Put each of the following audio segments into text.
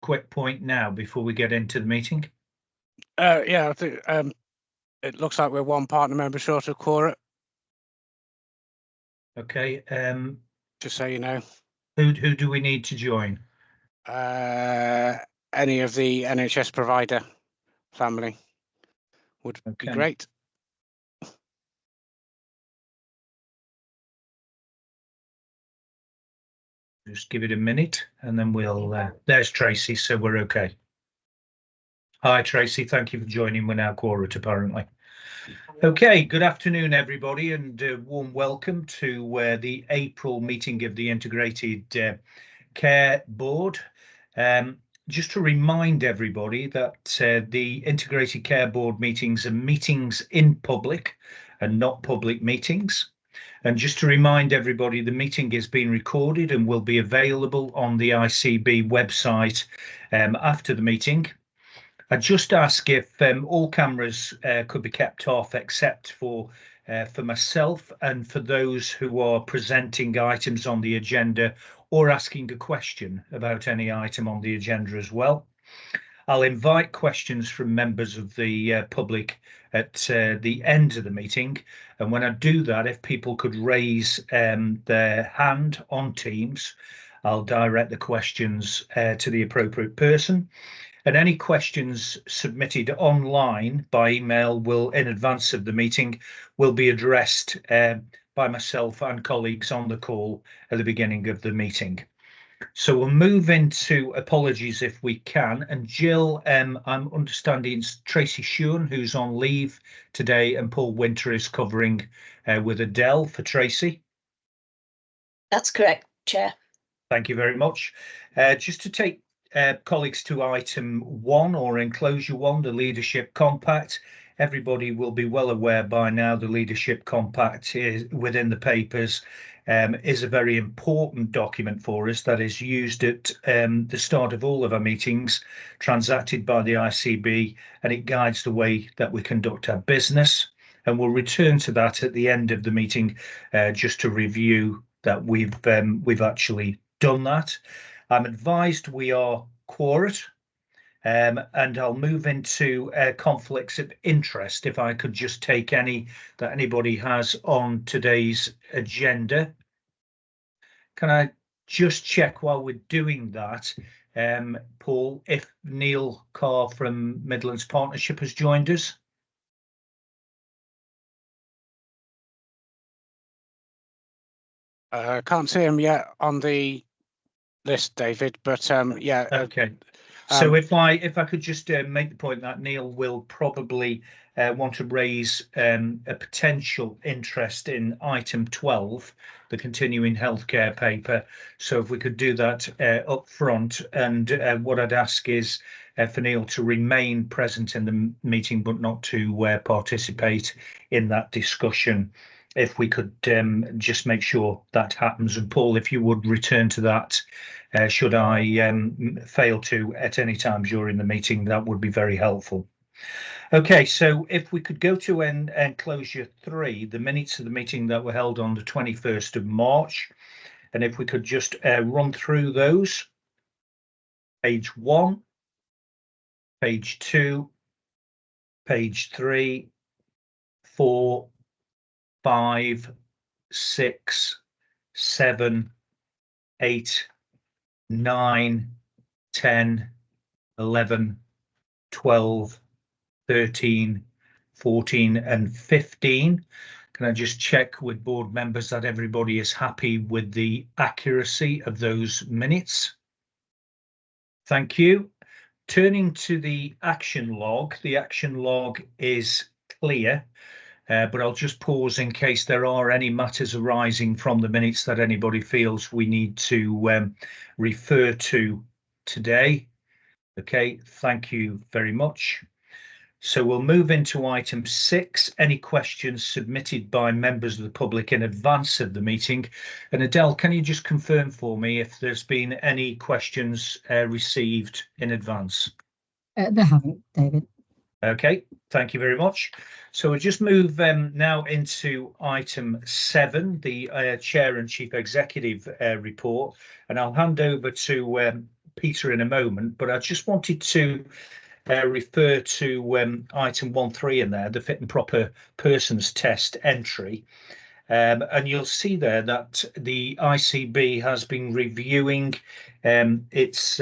quick point now before we get into the meeting? Yeah, I think it looks like we're one partner member short of quorum. Okay. Just so you know. Who do we need to join? Any of the NHS provider family would be great. Just give it a minute and then we'll, there's Tracy, so we're okay. Hi, Tracy. Thank you for joining. We're now quorate, apparently. Okay, good afternoon, everybody, and warm welcome to the April meeting of the Integrated Care Board. Just to remind everybody that the Integrated Care Board meetings are meetings in public and not public meetings. And just to remind everybody, the meeting is being recorded and will be available on the ICB website after the meeting. I just ask if all cameras could be kept off, except for myself and for those who are presenting items on the agenda or asking a question about any item on the agenda as well. I'll invite questions from members of the public at the end of the meeting. And when I do that, if people could raise their hand on Teams, I'll direct the questions to the appropriate person. And any questions submitted online by email will, in advance of the meeting, will be addressed by myself and colleagues on the call at the beginning of the meeting. So we'll move into apologies if we can. And Jill, I'm understanding it's Tracy Shewan who's on leave today, and Paul Winter is covering with Adele for Tracy. That's correct, Chair. Thank you very much. Just to take colleagues to item 1 or enclosure 1, the Leadership Compact. Everybody will be well aware by now the Leadership Compact is within the papers. Is a very important document for us that is used at the start of all of our meetings, transacted by the ICB, and it guides the way that we conduct our business. And we'll return to that at the end of the meeting, just to review that we've actually done that. I'm advised we are quorate, and I'll move into conflicts of interest. If I could just take any that anybody has on today's agenda. Can I just check while we're doing that, Paul, if Neil Carr from Midlands Partnership has joined us? Can't see him yet on the list, David, but yeah. Okay. So if I could just make the point that Neil will probably want to raise a potential interest in item 12, the continuing healthcare paper. So if we could do that up front, and what I'd ask is for Neil to remain present in the meeting, but not to participate in that discussion. If we could just make sure that happens. And Paul, if you would return to that, should I fail to at any time during the meeting, that would be very helpful. Okay, so if we could go to enclosure 3, the minutes of the meeting that were held on the 21st of March. And if we could just run through those. Page 1, page 2, page 3, 4, 5, 6, 7, 8, 9, 10, 11, 12, 13, 14 and 15. Can I just check with board members that everybody is happy with the accuracy of those minutes? Thank you. Turning to the action log is clear. But I'll just pause in case there are any matters arising from the minutes that anybody feels we need to refer to today. Okay, thank you very much. So we'll move into item 6, any questions submitted by members of the public in advance of the meeting. And Adele, can you just confirm for me if there's been any questions received in advance? There haven't, David. Okay, thank you very much. So we'll just move now into item 7, the Chair and Chief Executive report, and I'll hand over to Peter in a moment, but I just wanted to refer to item 1.3 in there, the fit and proper persons test entry. And you'll see there that the ICB has been reviewing its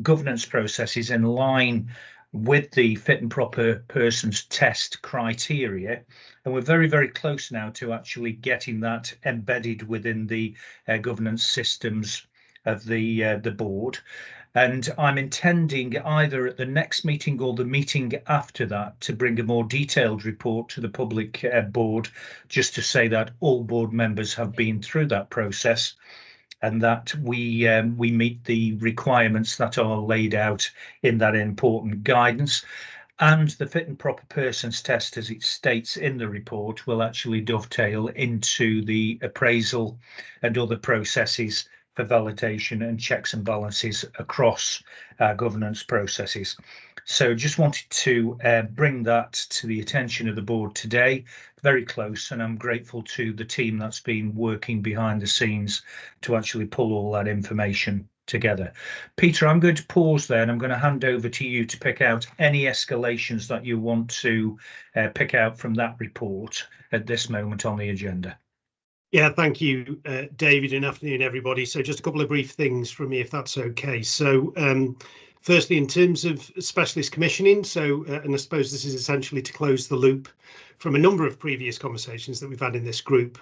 governance processes in line with the fit and proper persons test criteria. And we're very, very close now to actually getting that embedded within the governance systems of the board. And I'm intending either at the next meeting or the meeting after that to bring a more detailed report to the public board, just to say that all board members have been through that process and that we meet the requirements that are laid out in that important guidance. And the fit and proper persons test, as it states in the report, will actually dovetail into the appraisal and other processes for validation and checks and balances across governance processes. So just wanted to bring that to the attention of the board today. Very close, and I'm grateful to the team that's been working behind the scenes to actually pull all that information together. Peter, I'm going to pause there and I'm going to hand over to you to pick out any escalations that you want to pick out from that report at this moment on the agenda. Yeah, thank you, David, and afternoon, everybody. So just a couple of brief things from me, if that's okay. So firstly, in terms of specialist commissioning, and I suppose this is essentially to close the loop from a number of previous conversations that we've had in this group,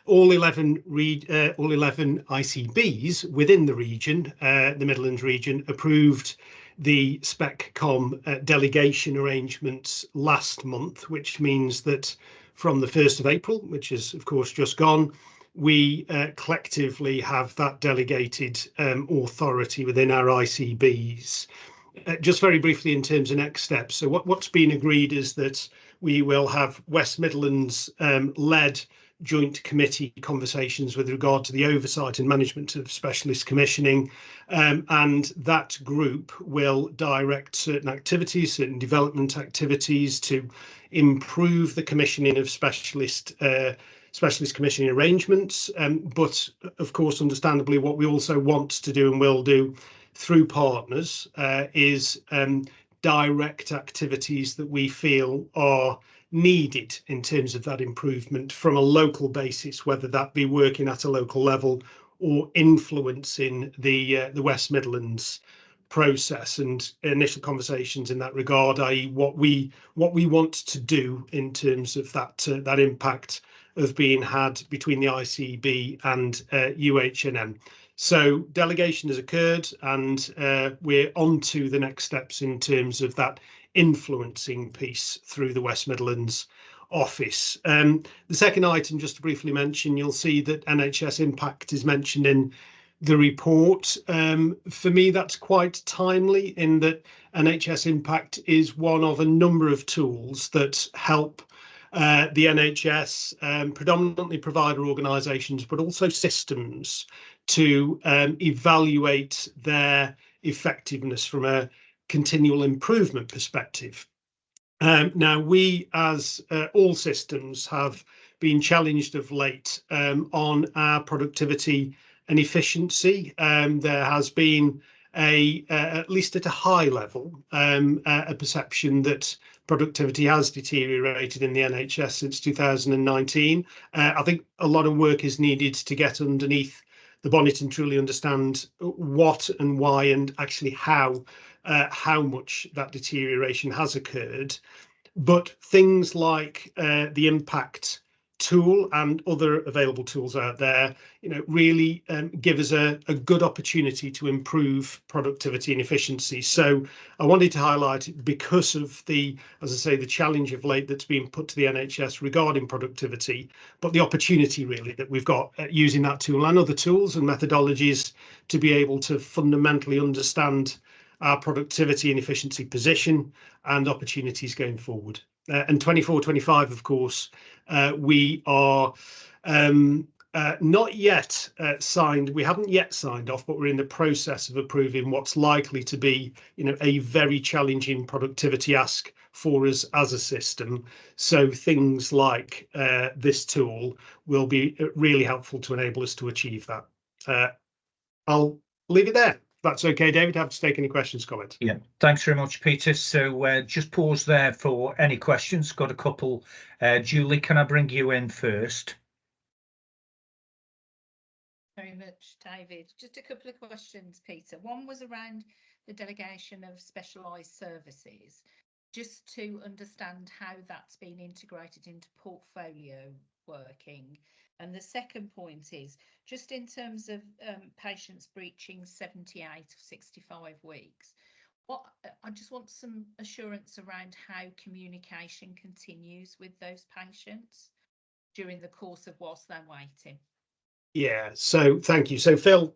all 11 ICBs within the region, the Midlands region, approved the SpecCom delegation arrangements last month, which means that from the 1st of April, which is of course just gone, we collectively have that delegated authority within our ICBs. Just very briefly in terms of next steps. So what's been agreed is that we will have West Midlands led joint committee conversations with regard to the oversight and management of specialist commissioning, and that group will direct certain activities, certain development activities to improve the commissioning of specialist commissioning arrangements, but of course understandably what we also want to do and will do through partners is direct activities that we feel are needed in terms of that improvement from a local basis, whether that be working at a local level or influencing the West Midlands process, and initial conversations in that regard, i.e. what we want to do in terms of that impact of being had between the ICB and UHNM. So delegation has occurred, and we're on to the next steps in terms of that influencing piece through the West Midlands office. The second item, just to briefly mention, you'll see that NHS impact is mentioned in the report. For me, that's quite timely in that NHS impact is one of a number of tools that help the NHS, predominantly provider organisations, but also systems, to evaluate their effectiveness from a continual improvement perspective. Now, we, as all systems, have been challenged of late on our productivity and efficiency. There has been at least at a high level, a perception that productivity has deteriorated in the NHS since 2019. I think a lot of work is needed to get underneath the bonnet and truly understand what and why and actually how much that deterioration has occurred. But things like the impact tool and other available tools out there, really give us a good opportunity to improve productivity and efficiency. So I wanted to highlight it because of the challenge of late that's been put to the NHS regarding productivity, but the opportunity really that we've got using that tool and other tools and methodologies to be able to fundamentally understand our productivity and efficiency position and opportunities going forward. And 24-25, of course, we are not yet signed. We haven't yet signed off, but we're in the process of approving what's likely to be, a very challenging productivity ask for us as a system. So things like this tool will be really helpful to enable us to achieve that. I'll leave it there. That's okay, David. Have to take any questions, comments. Yeah, thanks very much, Peter. So just pause there for any questions. Got a couple. Julie, can I bring you in first? Very much, David. Just a couple of questions, Peter. One was around the delegation of specialised services, just to understand how that's been integrated into portfolio working. And the second point is just in terms of patients breaching 78 or 65 weeks, I just want some assurance around how communication continues with those patients during the course of whilst they're waiting. Yeah, so thank you. So Phil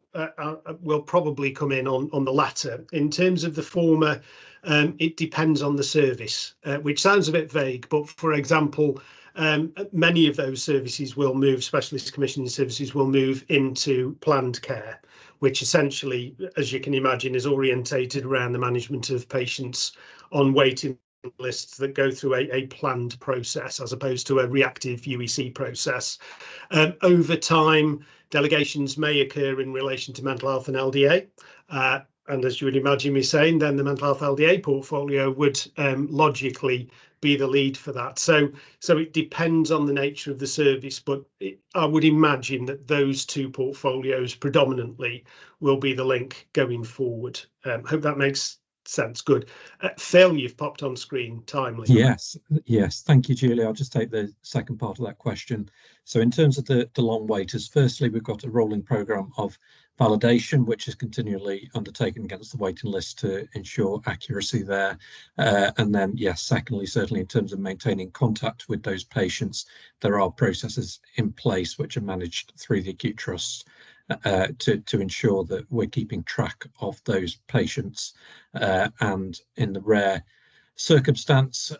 will probably come in on the latter. In terms of the former, it depends on the service, which sounds a bit vague, but for example, many of those services will move, specialist commissioning services will move into planned care, which essentially, as you can imagine, is orientated around the management of patients on waiting lists that go through a planned process as opposed to a reactive UEC process. Over time, delegations may occur in relation to mental health and LDA. And as you would imagine me saying, then the mental health LDA portfolio would logically be the lead for that. So it depends on the nature of the service, but I would imagine that those two portfolios predominantly will be the link going forward. Hope that makes sense. Good. Phil, you've popped on screen timely. Yes. Thank you, Julie. I'll just take the second part of that question. So in terms of the long waiters, firstly, we've got a rolling programme of validation, which is continually undertaken against the waiting list to ensure accuracy there. And then, yes, secondly, certainly in terms of maintaining contact with those patients, there are processes in place which are managed through the acute trusts to ensure that we're keeping track of those patients, and in the rare circumstance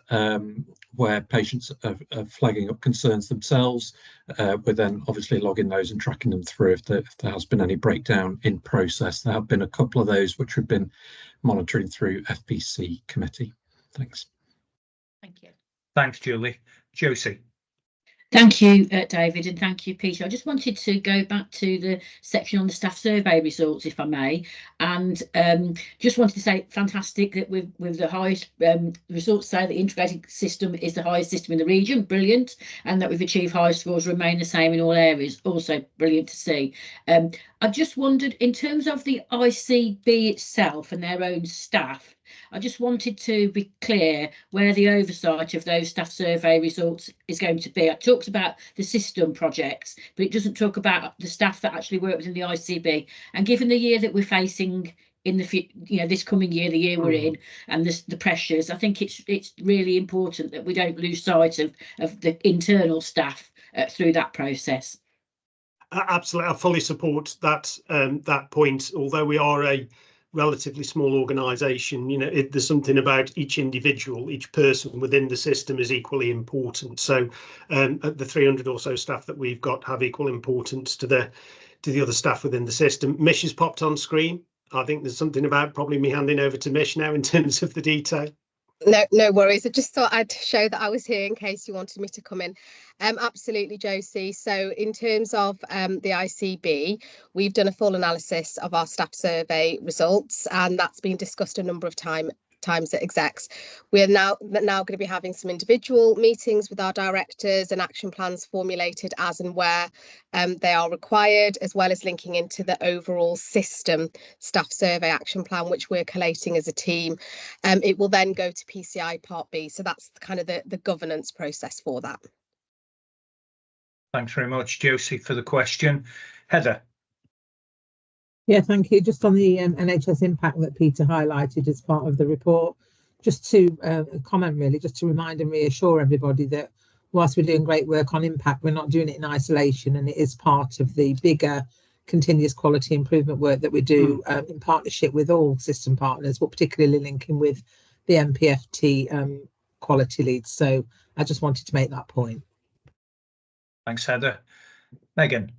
where patients are flagging up concerns themselves, we're then obviously logging those and tracking them through if there has been any breakdown in process. There have been a couple of those which we've been monitoring through FPC committee. Thanks. Thank you. Thanks, Julie. Josie. Thank you, David, and thank you, Peter. I just wanted to go back to the section on the staff survey results, if I may, and just wanted to say fantastic that with the highest results say the integrated system is the highest system in the region, brilliant, and that we've achieved highest scores remain the same in all areas, also brilliant to see. I just wondered, in terms of the ICB itself and their own staff, I just wanted to be clear where the oversight of those staff survey results is going to be. I talked about the system projects, but it doesn't talk about the staff that actually work within the ICB. And given the year that we're facing in the this coming year, the year we're in, and the pressures, I think it's really important that we don't lose sight of the internal staff through that process. Absolutely, I fully support that that point. Although we are a relatively small organisation, there's something about each individual, each person within the system is equally important. So the 300 or so staff that we've got have equal importance to the other staff within the system. Mish has popped on screen. I think there's something about probably me handing over to Mish now in terms of the detail. No worries. I just thought I'd show that I was here in case you wanted me to come in. Absolutely, Josie. So in terms of the ICB, we've done a full analysis of our staff survey results, and that's been discussed a number of times at execs. We're now going to be having some individual meetings with our directors and action plans formulated as and where they are required, as well as linking into the overall system staff survey action plan, which we're collating as a team. It will then go to PCI Part B. So that's kind of the governance process for that. Thanks very much, Josie, for the question. Heather. Yeah, thank you. Just on the NHS impact that Peter highlighted as part of the report, just to comment really, just to remind and reassure everybody that whilst we're doing great work on impact, we're not doing it in isolation, and it is part of the bigger continuous quality improvement work that we do in partnership with all system partners, but particularly linking with the MPFT quality leads. So I just wanted to make that point. Thanks, Heather. Megan.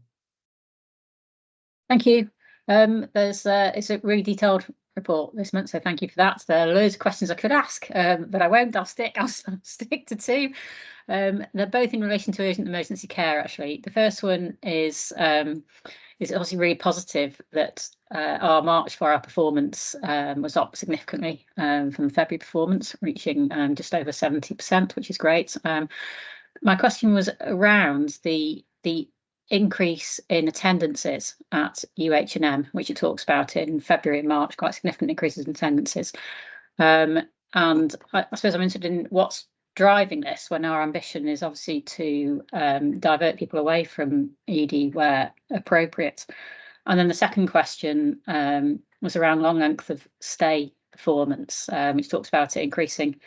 Thank you. It's a really detailed report this month, so thank you for that. There are loads of questions I could ask, but I won't. I'll stick to two. They're both in relation to urgent emergency care, actually. The first one is it's obviously really positive that our March 4-hour performance was up significantly from the February performance, reaching just over 70%, which is great. My question was around the increase in attendances at UH&M, which it talks about in February and March, quite significant increases in attendances. And I suppose I'm interested in what's driving this, when our ambition is obviously to divert people away from ED where appropriate. And then the second question was around long length of stay performance, which talks about it increasing,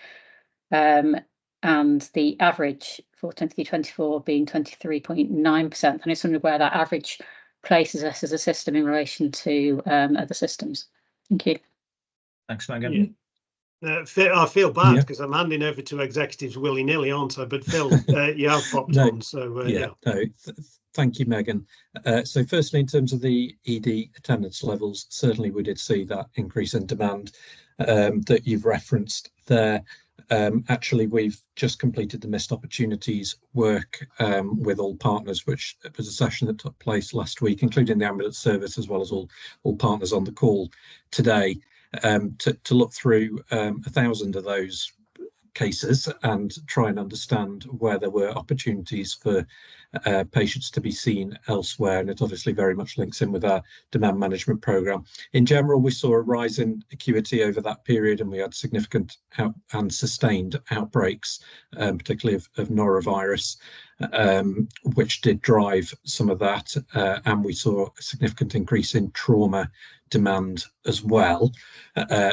and the average for 23-24 being 23.9%. And I just wondered where that average places us as a system in relation to other systems. Thank you. Thanks, Megan. I feel bad because I'm handing over to executives willy-nilly, aren't I? But Phil, you have popped on, so thank you, Megan. So firstly, in terms of the ED attendance levels, certainly we did see that increase in demand that you've referenced there. Actually, we've just completed the missed opportunities work with all partners, which was a session that took place last week, including the ambulance service, as well as all partners on the call today, to look through 1,000 of those cases and try and understand where there were opportunities for patients to be seen elsewhere. And it obviously very much links in with our demand management programme. In general, we saw a rise in acuity over that period, and we had significant and sustained outbreaks, particularly of norovirus, which did drive some of that. And we saw a significant increase in trauma demand as well.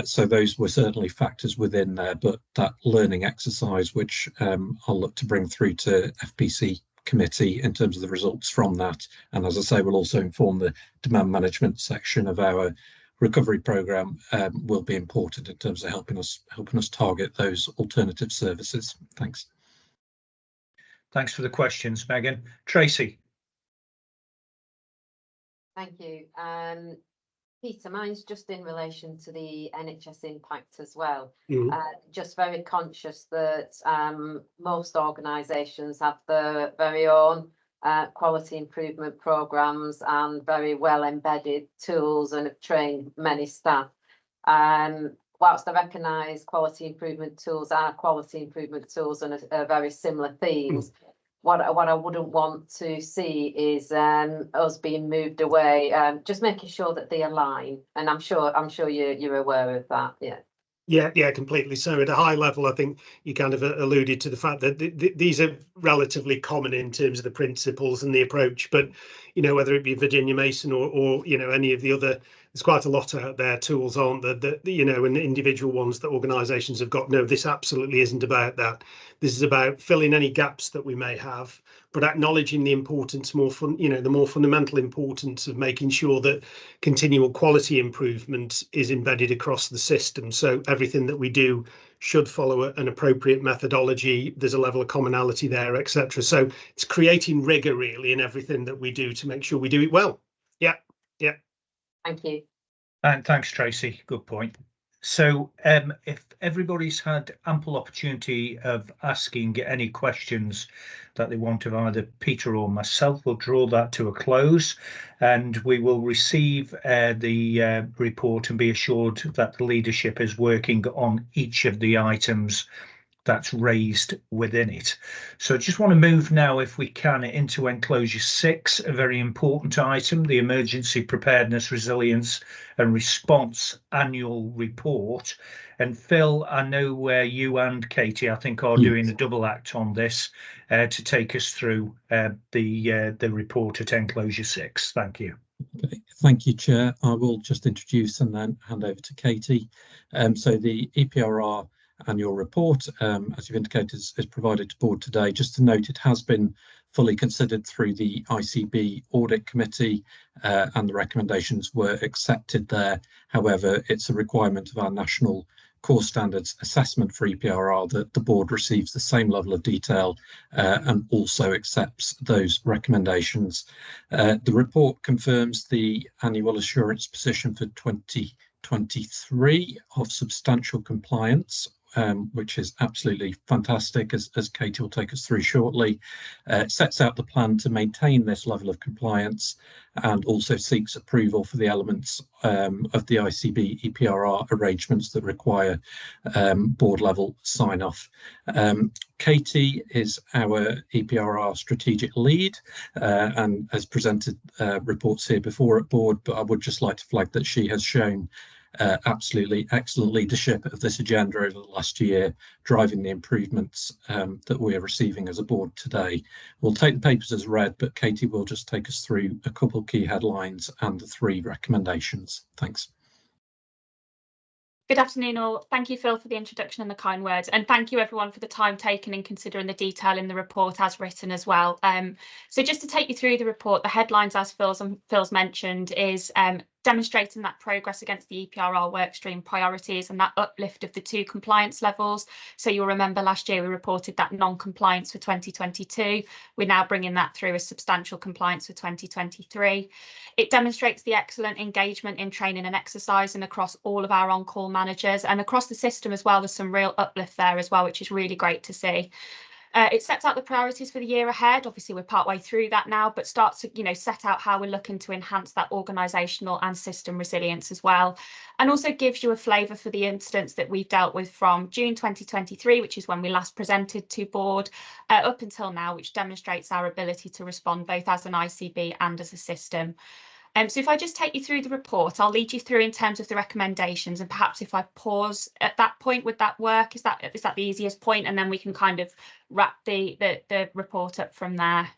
So those were certainly factors within there, but that learning exercise, which I'll look to bring through to FPC committee in terms of the results from that, and as I say, will also inform the demand management section of our recovery programme, will be important in terms of helping us target those alternative services. Thanks. Thanks for the questions, Megan. Tracy. Thank you. Peter, mine's just in relation to the NHS impact as well. Just very conscious that most organisations have their very own quality improvement programmes and very well embedded tools and have trained many staff. Whilst I recognise quality improvement tools are quality improvement tools and are very similar themes, what I wouldn't want to see is us being moved away. Just making sure that they align, and I'm sure you're aware of that. Yeah, completely. So at a high level, I think you kind of alluded to the fact that these are relatively common in terms of the principles and the approach. But whether it be Virginia Mason or any of the other, there's quite a lot out there. Tools aren't that and individual ones that organisations have got. No, this absolutely isn't about that. This is about filling any gaps that we may have, but acknowledging the importance, the more fundamental importance of making sure that continual quality improvement is embedded across the system. So everything that we do should follow an appropriate methodology. There's a level of commonality there, etc. So it's creating rigour really in everything that we do to make sure we do it well. Yeah. Thank you. And thanks, Tracy. Good point. So if everybody's had ample opportunity of asking any questions that they want of either Peter or myself, we'll draw that to a close, and we will receive the report and be assured that the leadership is working on each of the items that's raised within it. So I just want to move now, if we can, into enclosure 6, a very important item, the Emergency Preparedness, Resilience and Response Annual Report. And Phil, I know where you and Katie, I think, are doing a double act on this to take us through the report at enclosure 6. Thank you. Okay. Thank you, Chair. I will just introduce and then hand over to Katie. So the EPRR annual report, as you've indicated, is provided to board today. Just to note, it has been fully considered through the ICB audit committee and the recommendations were accepted there. However, it's a requirement of our national core standards assessment for EPRR that the board receives the same level of detail and also accepts those recommendations. The report confirms the annual assurance position for 2023 of substantial compliance which is absolutely fantastic, as Katie will take us through shortly. It sets out the plan to maintain this level of compliance and also seeks approval for the elements of the ICB EPRR arrangements that require board level sign off. Katie is our EPRR strategic lead and has presented reports here before at board, but I would just like to flag that she has shown absolutely excellent leadership of this agenda over the last year, driving the improvements that we are receiving as a board today. We'll take the papers as read, but Katie will just take us through a couple of key headlines and the 3 recommendations. Thanks. Good afternoon all. Thank you, Phil, for the introduction and the kind words, and thank you everyone for the time taken in considering the detail in the report as written as well. So just to take you through the report, the headlines, as Phil's mentioned, is demonstrating that progress against the EPRR workstream priorities and that uplift of the 2 compliance levels. So you'll remember last year we reported that non-compliance for 2022. We're now bringing that through as substantial compliance for 2023. It demonstrates the excellent engagement in training and exercising across all of our on-call managers and across the system as well. There's some real uplift there as well, which is really great to see. It sets out the priorities for the year ahead. Obviously, we're partway through that now, but starts to, set out how we're looking to enhance that organisational and system resilience as well. And also gives you a flavour for the incidents that we've dealt with from June 2023, which is when we last presented to board, up until now, which demonstrates our ability to respond both as an ICB and as a system. So if I just take you through the report, I'll lead you through in terms of the recommendations, and perhaps if I pause at that point, would that work? Is that the easiest point? And then we can kind of wrap the report up from there.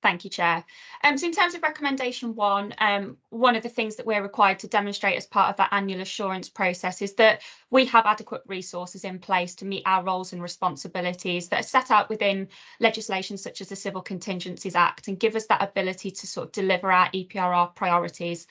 Thank you, Chair. So in terms of recommendation 1, one of the things that we're required to demonstrate as part of that annual assurance process is that we have adequate resources in place to meet our roles and responsibilities that are set out within legislation such as the Civil Contingencies Act and give us that ability to sort of deliver our EPRR priorities.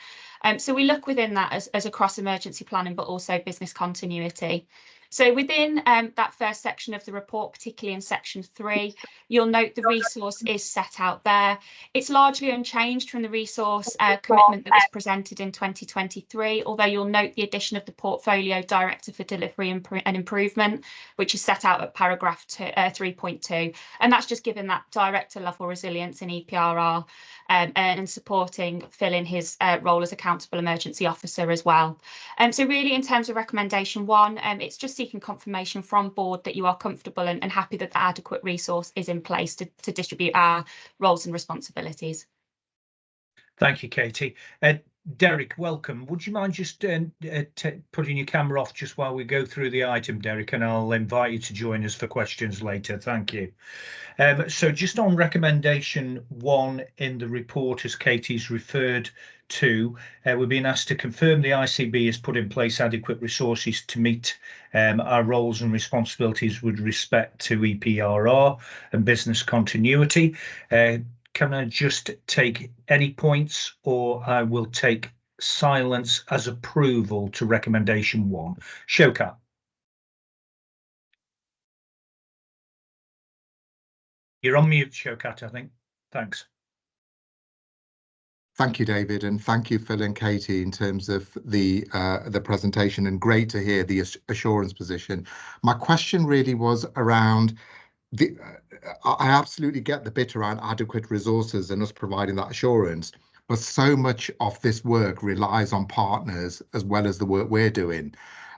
So we look within that as across emergency planning, but also business continuity. So within that first section of the report, particularly in section 3, you'll note the resource is set out there. It's largely unchanged from the resource commitment that was presented in 2023, although you'll note the addition of the Portfolio Director for Delivery and Improvement, which is set out at paragraph 3.2. And that's just given that director level resilience in EPRR and supporting Phil in his role as Accountable Emergency Officer as well. So really in terms of recommendation 1, it's just seeking confirmation from board that you are comfortable and happy that the adequate resource is in place to distribute our roles and responsibilities. Thank you, Katie. Derek, welcome. Would you mind just putting your camera off just while we go through the item, Derek, and I'll invite you to join us for questions later. Thank you. So just on recommendation 1 in the report, as Katie's referred to, we're being asked to confirm the ICB has put in place adequate resources to meet our roles and responsibilities with respect to EPRR and business continuity. Can I just take any points, or I will take silence as approval to recommendation 1? Showkat. You're on mute, Showkat, I think. Thanks. Thank you, David, and thank you, Phil and Katie, in terms of the presentation, and great to hear the assurance position. My question really was around I absolutely get the bit around adequate resources and us providing that assurance, but so much of this work relies on partners as well as the work we're doing.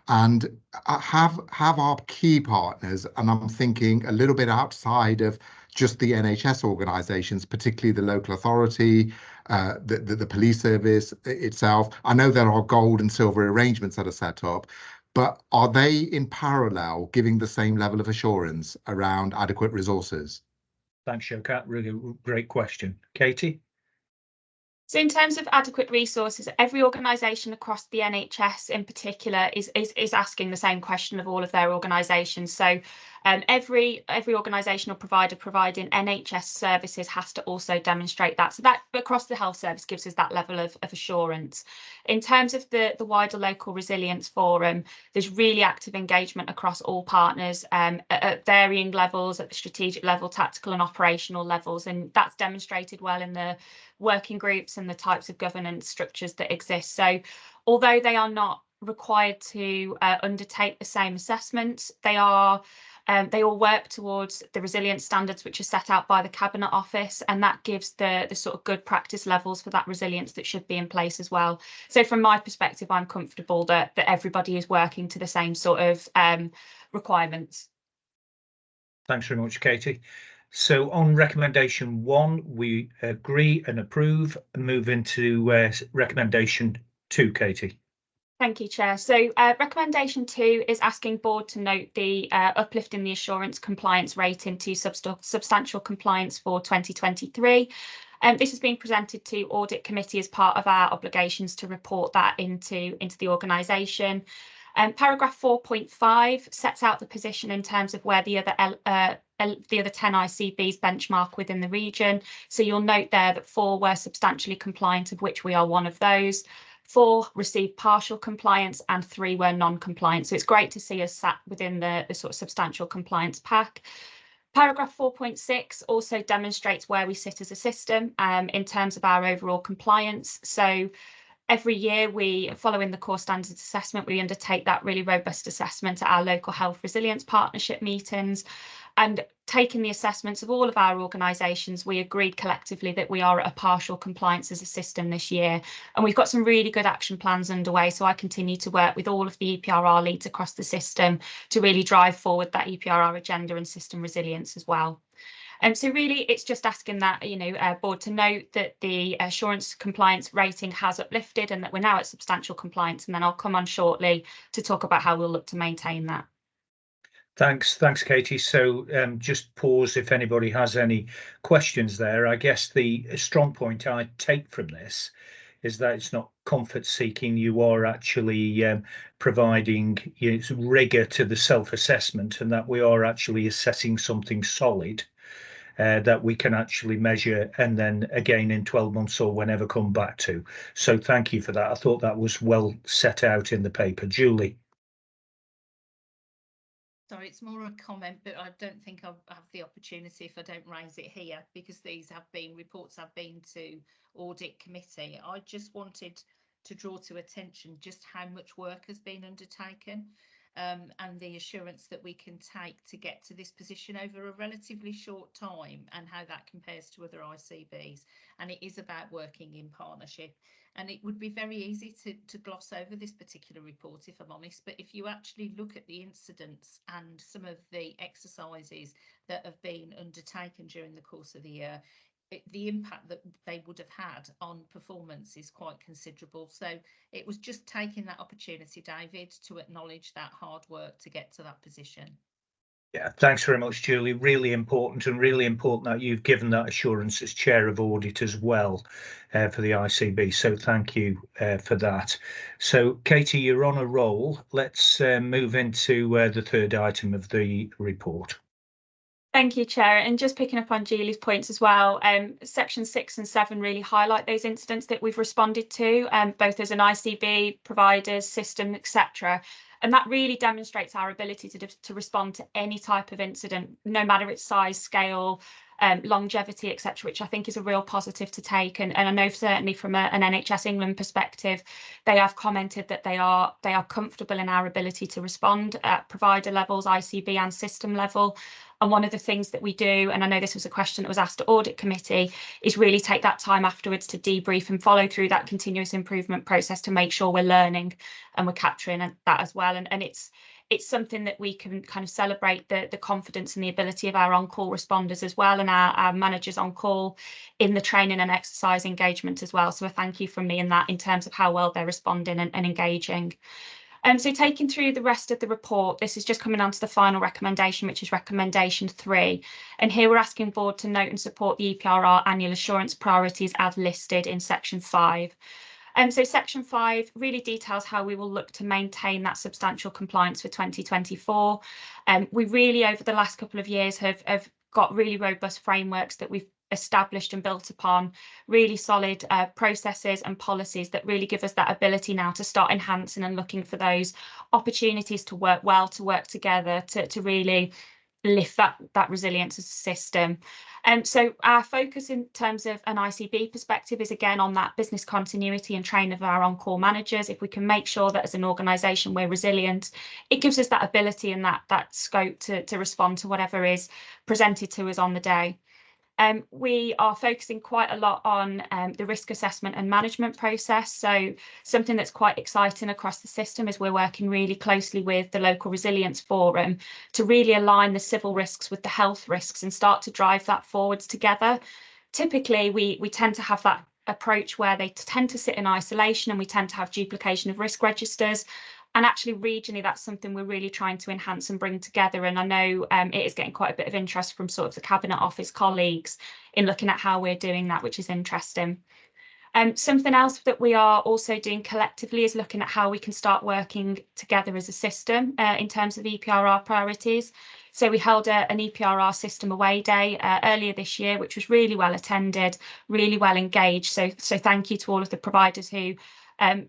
And have our key partners, and I'm thinking a little bit outside of just the NHS organisations, particularly the local authority, the police service itself. I know there are gold and silver arrangements that are set up, but are they in parallel giving the same level of assurance around adequate resources? Thanks, Showkat. Really great question. Katie? So in terms of adequate resources, every organisation across the NHS in particular is asking the same question of all of their organisations. So every organisation or provider providing NHS services has to also demonstrate that. So that across the health service gives us that level of assurance. In terms of the wider local resilience forum, there's really active engagement across all partners at varying levels, at the strategic level, tactical and operational levels, and that's demonstrated well in the working groups and the types of governance structures that exist. So although they are not required to undertake the same assessments. They all work towards the resilience standards which are set out by the Cabinet Office, and that gives the sort of good practice levels for that resilience that should be in place as well. So from my perspective, I'm comfortable that everybody is working to the same sort of requirements. Thanks very much, Katie. So on recommendation 1, we agree and approve, and move into recommendation 2, Katie. Thank you, Chair. So recommendation 2 is asking board to note the uplift in the assurance compliance rating to substantial compliance for 2023. This has been presented to Audit Committee as part of our obligations to report that into the organisation. Paragraph 4.5 sets out the position in terms of where the other 10 ICBs benchmark within the region. So you'll note there that 4 were substantially compliant, of which we are one of those. 4 received partial compliance and 3 were non-compliant. So it's great to see us sat within the sort of substantial compliance pack. Paragraph 4.6 also demonstrates where we sit as a system in terms of our overall compliance. So every year, following the core standards assessment, we undertake that really robust assessment at our local health resilience partnership meetings. And taking the assessments of all of our organisations, we agreed collectively that we are at a partial compliance as a system this year. And we've got some really good action plans underway. So I continue to work with all of the EPRR leads across the system to really drive forward that EPRR agenda and system resilience as well. So really, it's just asking that, board to note that the assurance compliance rating has uplifted and that we're now at substantial compliance. And then I'll come on shortly to talk about how we'll look to maintain that. Thanks, Katie. So just pause if anybody has any questions there. I guess the strong point I take from this is that it's not comfort seeking. You are actually providing rigour to the self-assessment, and that we are actually assessing something solid that we can actually measure and then again in 12 months or whenever come back to. So thank you for that. I thought that was well set out in the paper. Julie. Sorry, it's more a comment, but I don't think I'll have the opportunity if I don't raise it here, because these reports have been to Audit Committee. I just wanted to draw to attention just how much work has been undertaken and the assurance that we can take to get to this position over a relatively short time, and how that compares to other ICBs. And it is about working in partnership. And it would be very easy to gloss over this particular report, if I'm honest, but if you actually look at the incidents and some of the exercises that have been undertaken during the course of the year, the impact that they would have had on performance is quite considerable. So it was just taking that opportunity, David, to acknowledge that hard work to get to that position. Yeah, thanks very much, Julie. Really important, and really important that you've given that assurance as Chair of Audit as well for the ICB. So thank you for that. So Katie, you're on a roll. Let's move into the third item of the report. Thank you, Chair. And just picking up on Julie's points as well, section 6 and 7 really highlight those incidents that we've responded to, both as an ICB, providers, system, etc. And that really demonstrates our ability to respond to any type of incident, no matter its size, scale, longevity, etc., which I think is a real positive to take. And I know certainly from an NHS England perspective, they have commented that they are comfortable in our ability to respond at provider levels, ICB and system level. And one of the things that we do, and I know this was a question that was asked at Audit Committee, is really take that time afterwards to debrief and follow through that continuous improvement process to make sure we're learning and we're capturing that as well. And it's something that we can kind of celebrate the confidence and the ability of our on-call responders as well, and our managers on call in the training and exercise engagement as well. So a thank you from me in that, in terms of how well they're responding and engaging. So taking through the rest of the report, this is just coming on to the final recommendation, which is recommendation 3. And here we're asking board to note and support the EPRR annual assurance priorities as listed in section 5. So section 5 really details how we will look to maintain that substantial compliance for 2024. We really, over the last couple of years, have got really robust frameworks that we've established and built upon, really solid processes and policies that really give us that ability now to start enhancing and looking for those opportunities to work well, to work together, to really lift that resilience as a system. So our focus in terms of an ICB perspective is again on that business continuity and training of our on-call managers. If we can make sure that as an organisation we're resilient, it gives us that ability and that scope to respond to whatever is presented to us on the day. We are focusing quite a lot on the risk assessment and management process. So something that's quite exciting across the system is we're working really closely with the local resilience forum to really align the civil risks with the health risks and start to drive that forwards together. Typically, we tend to have that approach where they tend to sit in isolation and we tend to have duplication of risk registers. And actually, regionally, that's something we're really trying to enhance and bring together. And I know it is getting quite a bit of interest from sort of the Cabinet Office colleagues in looking at how we're doing that, which is interesting. Something else that we are also doing collectively is looking at how we can start working together as a system in terms of EPRR priorities. So we held an EPRR system away day earlier this year, which was really well attended, really well engaged. So thank you to all of the providers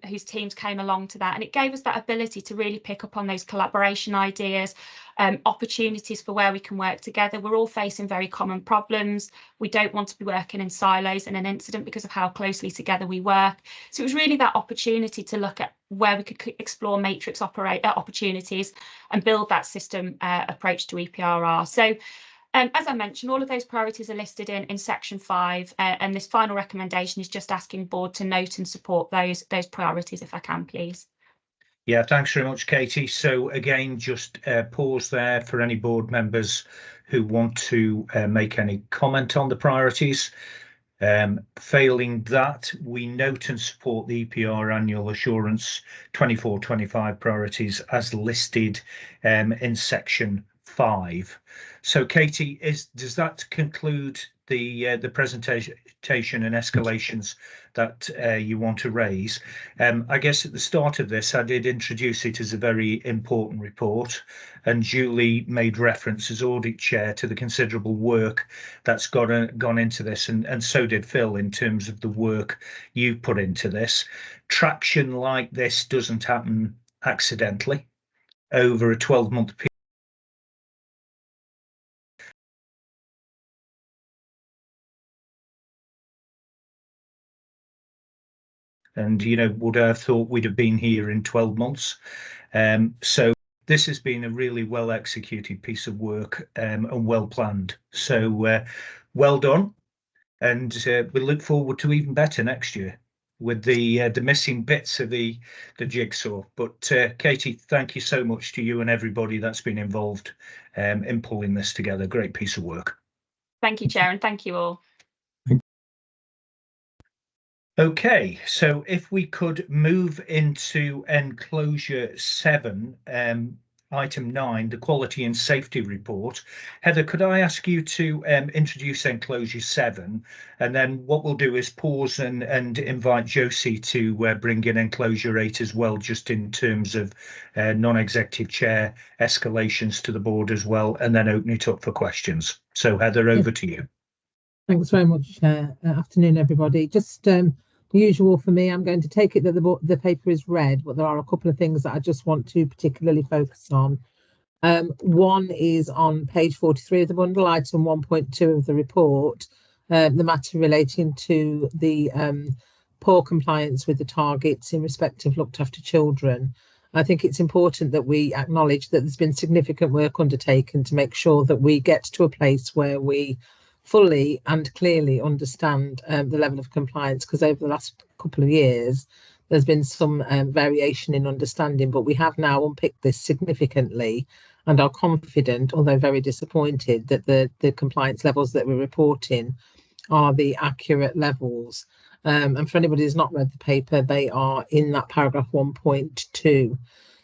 whose teams came along to that, and it gave us that ability to really pick up on those collaboration ideas, opportunities for where we can work together. We're all facing very common problems. We don't want to be working in silos in an incident because of how closely together we work. So it was really that opportunity to look at where we could explore matrix opportunities and build that system approach to EPRR. So as I mentioned, all of those priorities are listed in section 5, and this final recommendation is just asking board to note and support those priorities, if I can, please. Yeah, thanks very much, Katie. So again, just pause there for any board members who want to make any comment on the priorities. Failing that, we note and support the EPR Annual Assurance 24-25 priorities as listed in section 5. So Katie, does that conclude the presentation and escalations that you want to raise? I guess at the start of this, I did introduce it as a very important report, and Julie made reference as audit chair to the considerable work that's gone into this, and so did Phil in terms of the work you put into this. Traction like this doesn't happen accidentally. Over a 12-month period, and would I have thought we'd have been here in 12 months. So this has been a really well executed piece of work and well planned. So well done, and we look forward to even better next year with the missing bits of the jigsaw. But Katie, thank you so much to you and everybody that's been involved in pulling this together. Great piece of work. Thank you, Chair, and thank you all. Okay, so if we could move into enclosure 7, item 9, the quality and safety report. Heather, could I ask you to introduce enclosure 7, and then what we'll do is pause and invite Josie to bring in enclosure 8 as well, just in terms of non-executive chair escalations to the board as well, and then open it up for questions. So Heather, over to you. Thanks very much. Afternoon, everybody. Just usual for me, I'm going to take it that the paper is read, but there are a couple of things that I just want to particularly focus on. One is on page 43 of the bundle, item 1.2 of the report, the matter relating to the poor compliance with the targets in respect of looked after children. I think it's important that we acknowledge that there's been significant work undertaken to make sure that we get to a place where we fully and clearly understand the level of compliance, because over the last couple of years there's been some variation in understanding, but we have now unpicked this significantly and are confident, although very disappointed, that the compliance levels that we're reporting are the accurate levels. And for anybody who's not read the paper, they are in that paragraph 1.2.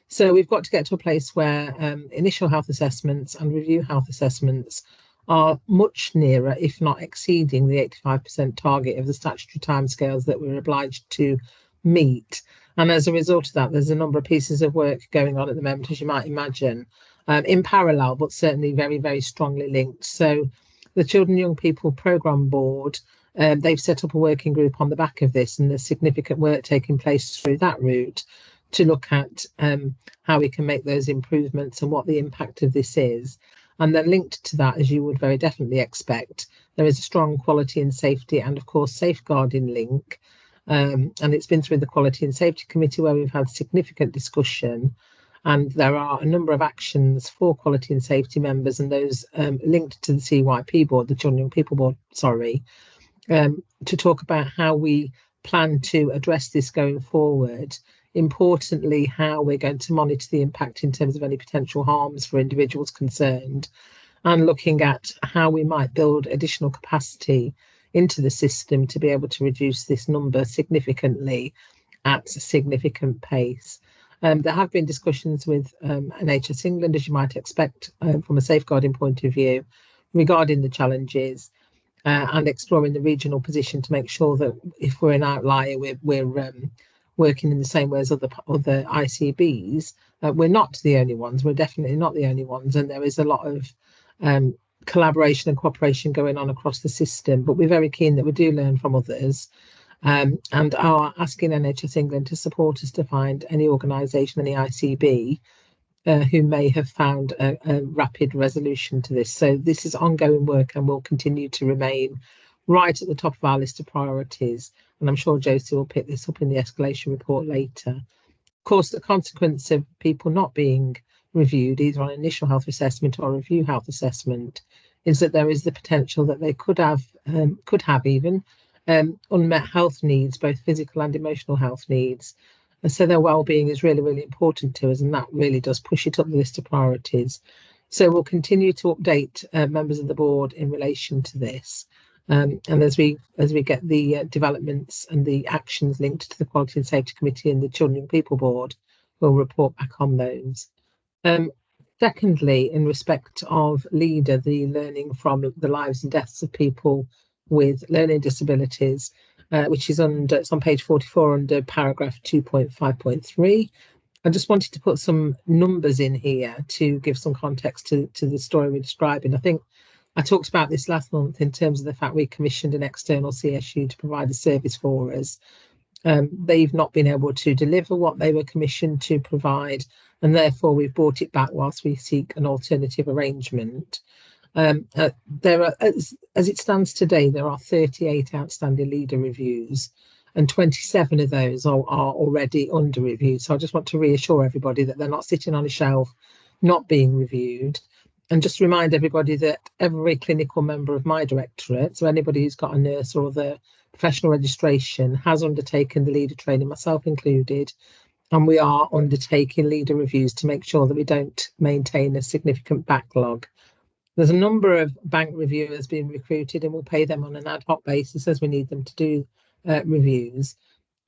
So we've got to get to a place where initial health assessments and review health assessments are much nearer, if not exceeding, the 85% target of the statutory timescales that we're obliged to meet. And as a result of that, there's a number of pieces of work going on at the moment, as you might imagine, in parallel, but certainly very, very strongly linked. So the Children and Young People Programme Board, they've set up a working group on the back of this, and there's significant work taking place through that route to look at how we can make those improvements and what the impact of this is. And then linked to that, as you would very definitely expect, there is a strong quality and safety and, of course, safeguarding link. And it's been through the Quality and Safety Committee where we've had significant discussion. And there are a number of actions for quality and safety members and those linked to the CYP board, the Children and Young People Board, to talk about how we plan to address this going forward. Importantly, how we're going to monitor the impact in terms of any potential harms for individuals concerned, and looking at how we might build additional capacity into the system to be able to reduce this number significantly at a significant pace. There have been discussions with NHS England, as you might expect, from a safeguarding point of view, regarding the challenges and exploring the regional position to make sure that if we're an outlier, we're working in the same way as other ICBs. We're not the only ones. We're definitely not the only ones, and there is a lot of collaboration and cooperation going on across the system. But we're very keen that we do learn from others. And are asking NHS England to support us to find any organisation, any ICB, who may have found a rapid resolution to this. So this is ongoing work and will continue to remain right at the top of our list of priorities. And I'm sure Josie will pick this up in the escalation report later. Of course, the consequence of people not being reviewed, either on initial health assessment or review health assessment, is that there is the potential that they could have even unmet health needs, both physical and emotional health needs. And so their well-being is really, really important to us, and that really does push it up the list of priorities. So we'll continue to update members of the board in relation to this. And as we get the developments and the actions linked to the Quality and Safety Committee and the Children and Young People Board, we'll report back on those. Secondly, in respect of LEADER, the learning from the lives and deaths of people with learning disabilities, which is it's on page 44 under paragraph 2.5.3. I just wanted to put some numbers in here to give some context to the story we're describing. I think I talked about this last month in terms of the fact we commissioned an external CSU to provide a service for us. They've not been able to deliver what they were commissioned to provide, and therefore we've brought it back whilst we seek an alternative arrangement. There are, as it stands today, there are 38 outstanding LEADER reviews, and 27 of those are already under review. So I just want to reassure everybody that they're not sitting on a shelf, not being reviewed. And just remind everybody that every clinical member of my directorate, so anybody who's got a nurse or other professional registration, has undertaken the LEADER training, myself included, and we are undertaking LEADER reviews to make sure that we don't maintain a significant backlog. There's a number of bank reviewers being recruited, and we'll pay them on an ad hoc basis as we need them to do reviews.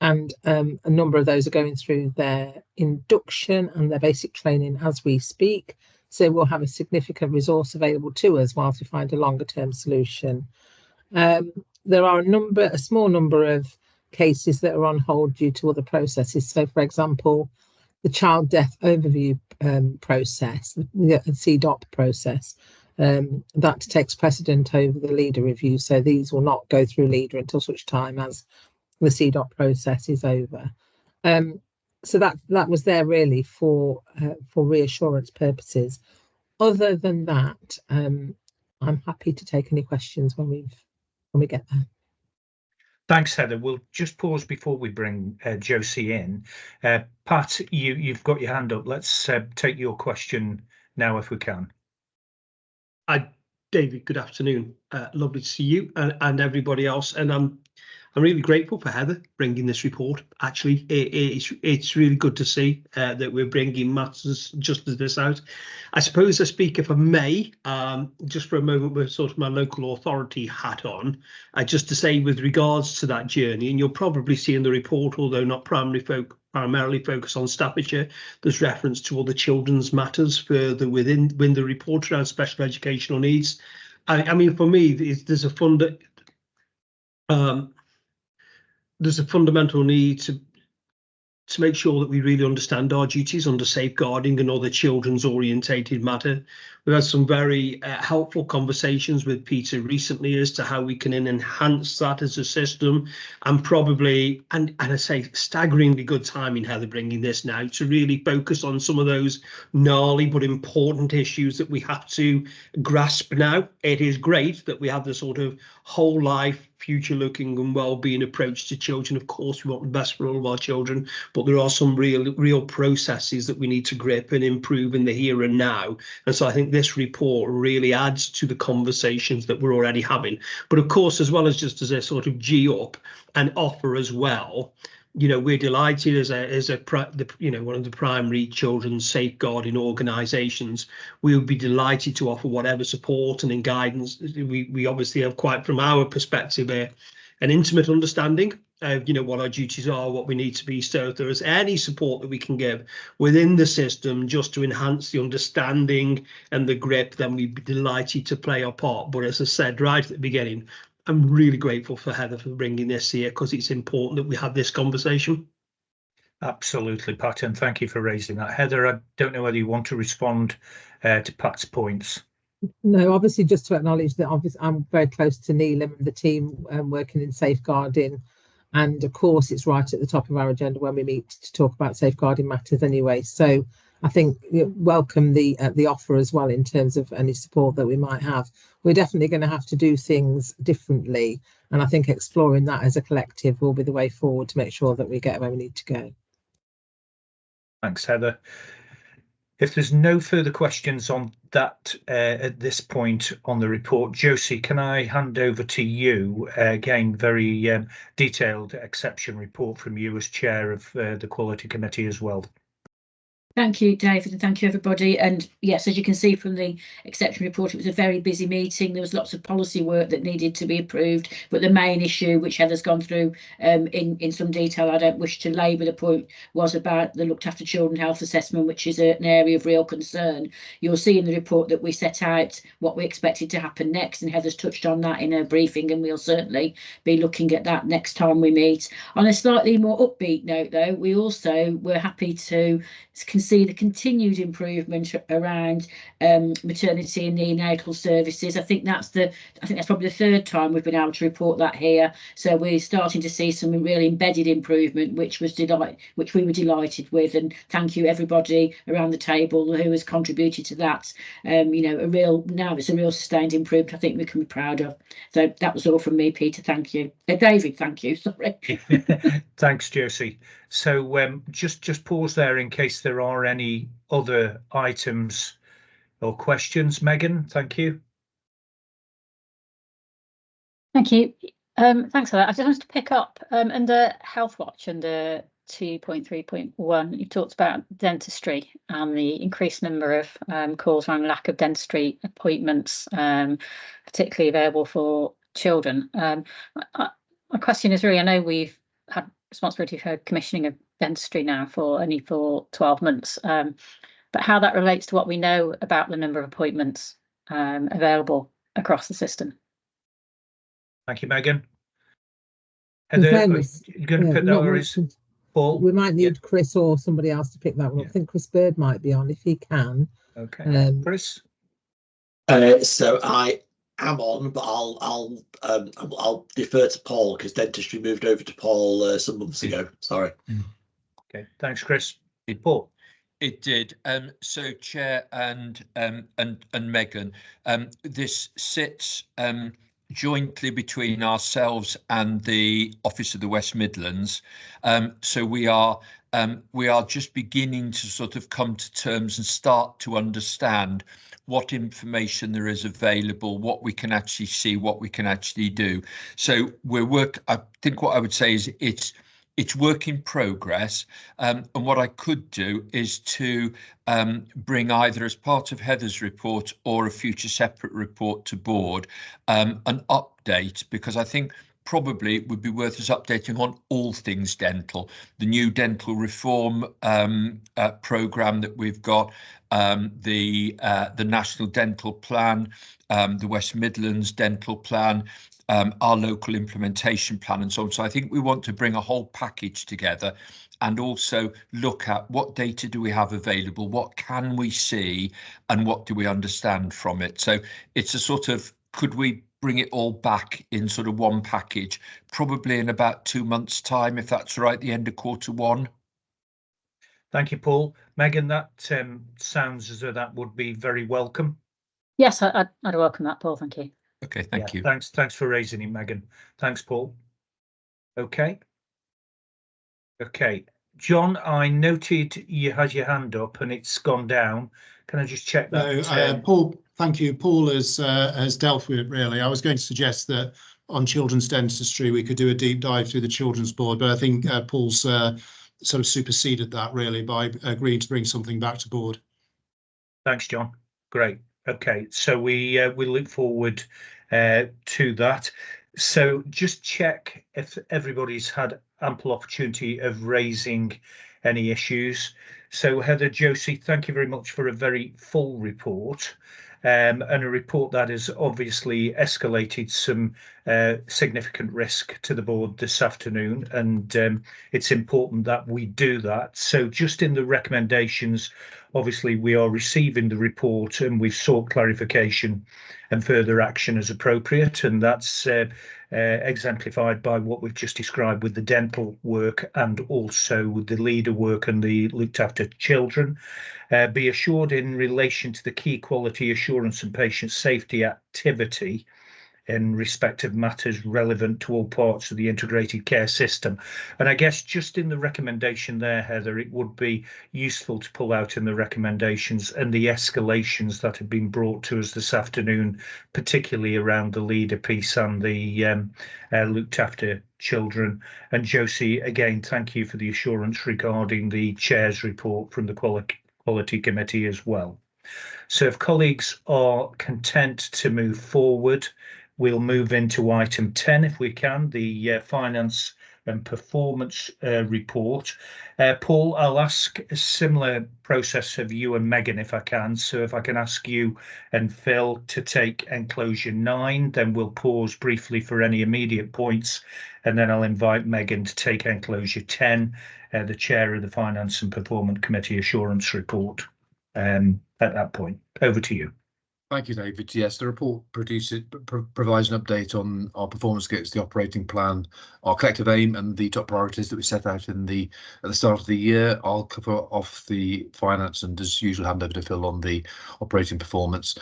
And a number of those are going through their induction and their basic training as we speak. So we'll have a significant resource available to us whilst we find a longer term solution. There are a small number of cases that are on hold due to other processes. So, for example, the child death overview process, the CDOP process, that takes precedent over the LEADER review. So these will not go through LEADER until such time as the CDOP process is over. So that was there really for reassurance purposes. Other than that, I'm happy to take any questions when we get there. Thanks, Heather. We'll just pause before we bring Josie in. Pat, you've got your hand up. Let's take your question now if we can. Hi, David. Good afternoon. Lovely to see you and everybody else. And I'm really grateful for Heather bringing this report. Actually, it's really good to see that we're bringing matters just as this out. I suppose I speak, if I may, just for a moment with sort of my local authority hat on, just to say with regards to that journey, and you'll probably see in the report, although not primarily focused on Staffordshire, there's reference to all the children's matters further within the report around special educational needs. I mean, for me, there's a fundamental need to make sure that we really understand our duties under safeguarding and other children's orientated matter. We've had some very helpful conversations with Peter recently as to how we can enhance that as a system, and probably, and I say staggeringly good timing, Heather, bringing this now to really focus on some of those gnarly but important issues that we have to grasp now. It is great that we have the sort of whole life, future looking and well-being approach to children. Of course, we want the best for all of our children, but there are some real processes that we need to grip and improve in the here and now. And so I think this report really adds to the conversations that we're already having. But of course, as well as just as a sort of G up and offer as well, you know, we're delighted as one of the primary children's safeguarding organisations. We would be delighted to offer whatever support and guidance. We obviously have, quite from our perspective, an intimate understanding of, you know, what our duties are, what we need to be. So if there is any support that we can give within the system just to enhance the understanding and the grip, then we'd be delighted to play our part. But as I said right at the beginning, I'm really grateful for Heather for bringing this here, because it's important that we have this conversation. Absolutely, Pat, and thank you for raising that. Heather, I don't know whether you want to respond to Pat's points. No, obviously just to acknowledge that obviously I'm very close to Neil and the team working in safeguarding, and of course it's right at the top of our agenda when we meet to talk about safeguarding matters anyway. So I think welcome the offer as well in terms of any support that we might have. We're definitely going to have to do things differently, and I think exploring that as a collective will be the way forward to make sure that we get where we need to go. Thanks, Heather. If there's no further questions on that at this point on the report, Josie, can I hand over to you? Again, very detailed exception report from you as chair of the Quality Committee as well. Thank you, David, and thank you, everybody. And yes, as you can see from the exception report, it was a very busy meeting. There was lots of policy work that needed to be approved, but the main issue, which Heather's gone through in some detail, I don't wish to labour the point, was about the looked after children health assessment, which is an area of real concern. You'll see in the report that we set out what we expected to happen next, and Heather's touched on that in her briefing, and we'll certainly be looking at that next time we meet. On a slightly more upbeat note, though, we also were happy to see the continued improvement around maternity and neonatal services. I think that's probably the third time we've been able to report that here. So we're starting to see some real embedded improvement, which we were delighted with. And thank you everybody around the table who has contributed to that. You know, now it's a real sustained improvement. I think we can be proud of. So that was all from me, Peter. Thank you, David. Thank you. Sorry. Thanks, Josie. So just pause there in case there are any other items or questions. Megan, thank you. Thank you. Thanks for that. I just wanted to pick up under Health Watch under 2.3.1. You talked about dentistry and the increased number of calls around lack of dentistry appointments, particularly available for children. My question is really, I know we've had responsibility for commissioning of dentistry now for only 12 months, but how that relates to what we know about the number of appointments available across the system. Thank you, Megan. Heather, you're going to put that, or is Paul? We might need Chris or somebody else to pick that one up. I think Chris Bird might be on if he can. Okay, Chris. So I am on, but I'll defer to Paul because dentistry moved over to Paul some months ago. Sorry. Okay, thanks, Chris. Paul. It did. So Chair and Megan, this sits jointly between ourselves and the Office of the West Midlands. So we are just beginning to sort of come to terms and start to understand what information there is available, what we can actually see, what we can actually do. So I think what I would say is it's work in progress, and what I could do is to bring either as part of Heather's report or a future separate report to board an update, because I think probably it would be worth us updating on all things dental, the new dental reform programme that we've got, the National Dental Plan, the West Midlands Dental Plan, our local implementation plan and so on. So I think we want to bring a whole package together and also look at what data do we have available, what can we see, and what do we understand from it. So it's a sort of, could we bring it all back in sort of one package, probably in about 2 months' time, if that's right, the end of Q1. Thank you, Paul. Megan, that sounds as though that would be very welcome. Yes, I'd welcome that, Paul. Thank you. Okay, thank you. Thanks for raising it, Megan. Thanks, Paul. Okay. Okay, John, I noted you had your hand up and it's gone down. Can I just check that? So, Paul, thank you. Paul has dealt with it, really. I was going to suggest that on children's dentistry we could do a deep dive through the children's board, but I think Paul's sort of superseded that, really, by agreeing to bring something back to board. Thanks, John. Great. Okay, so we look forward to that. So just check if everybody's had ample opportunity of raising any issues. So Heather, Josie, thank you very much for a very full report, and a report that has obviously escalated some significant risk to the board this afternoon, and it's important that we do that. So just in the recommendations, obviously we are receiving the report and we've sought clarification and further action as appropriate, and that's exemplified by what we've just described with the dental work and also with the leader work and the looked after children. Be assured in relation to the key quality assurance and patient safety activity in respect of matters relevant to all parts of the integrated care system. And I guess just in the recommendation there, Heather, it would be useful to pull out in the recommendations and the escalations that have been brought to us this afternoon, particularly around the leader piece and the looked after children. And Josie, again, thank you for the assurance regarding the chair's report from the quality committee as well. So if colleagues are content to move forward, we'll move into item 10 if we can, the finance and performance report. Paul, I'll ask a similar process of you and Megan if I can. So if I can ask you and Phil to take enclosure 9, then we'll pause briefly for any immediate points, and then I'll invite Megan to take enclosure 10, the chair of the Finance and Performance Committee Assurance Report. At that point, over to you. Thank you, David. Yes, the report provides an update on our performance against the operating plan, our collective aim, and the top priorities that we set out at the start of the year. I'll cover off the finance and, as usual, hand over to Phil on the operating performance.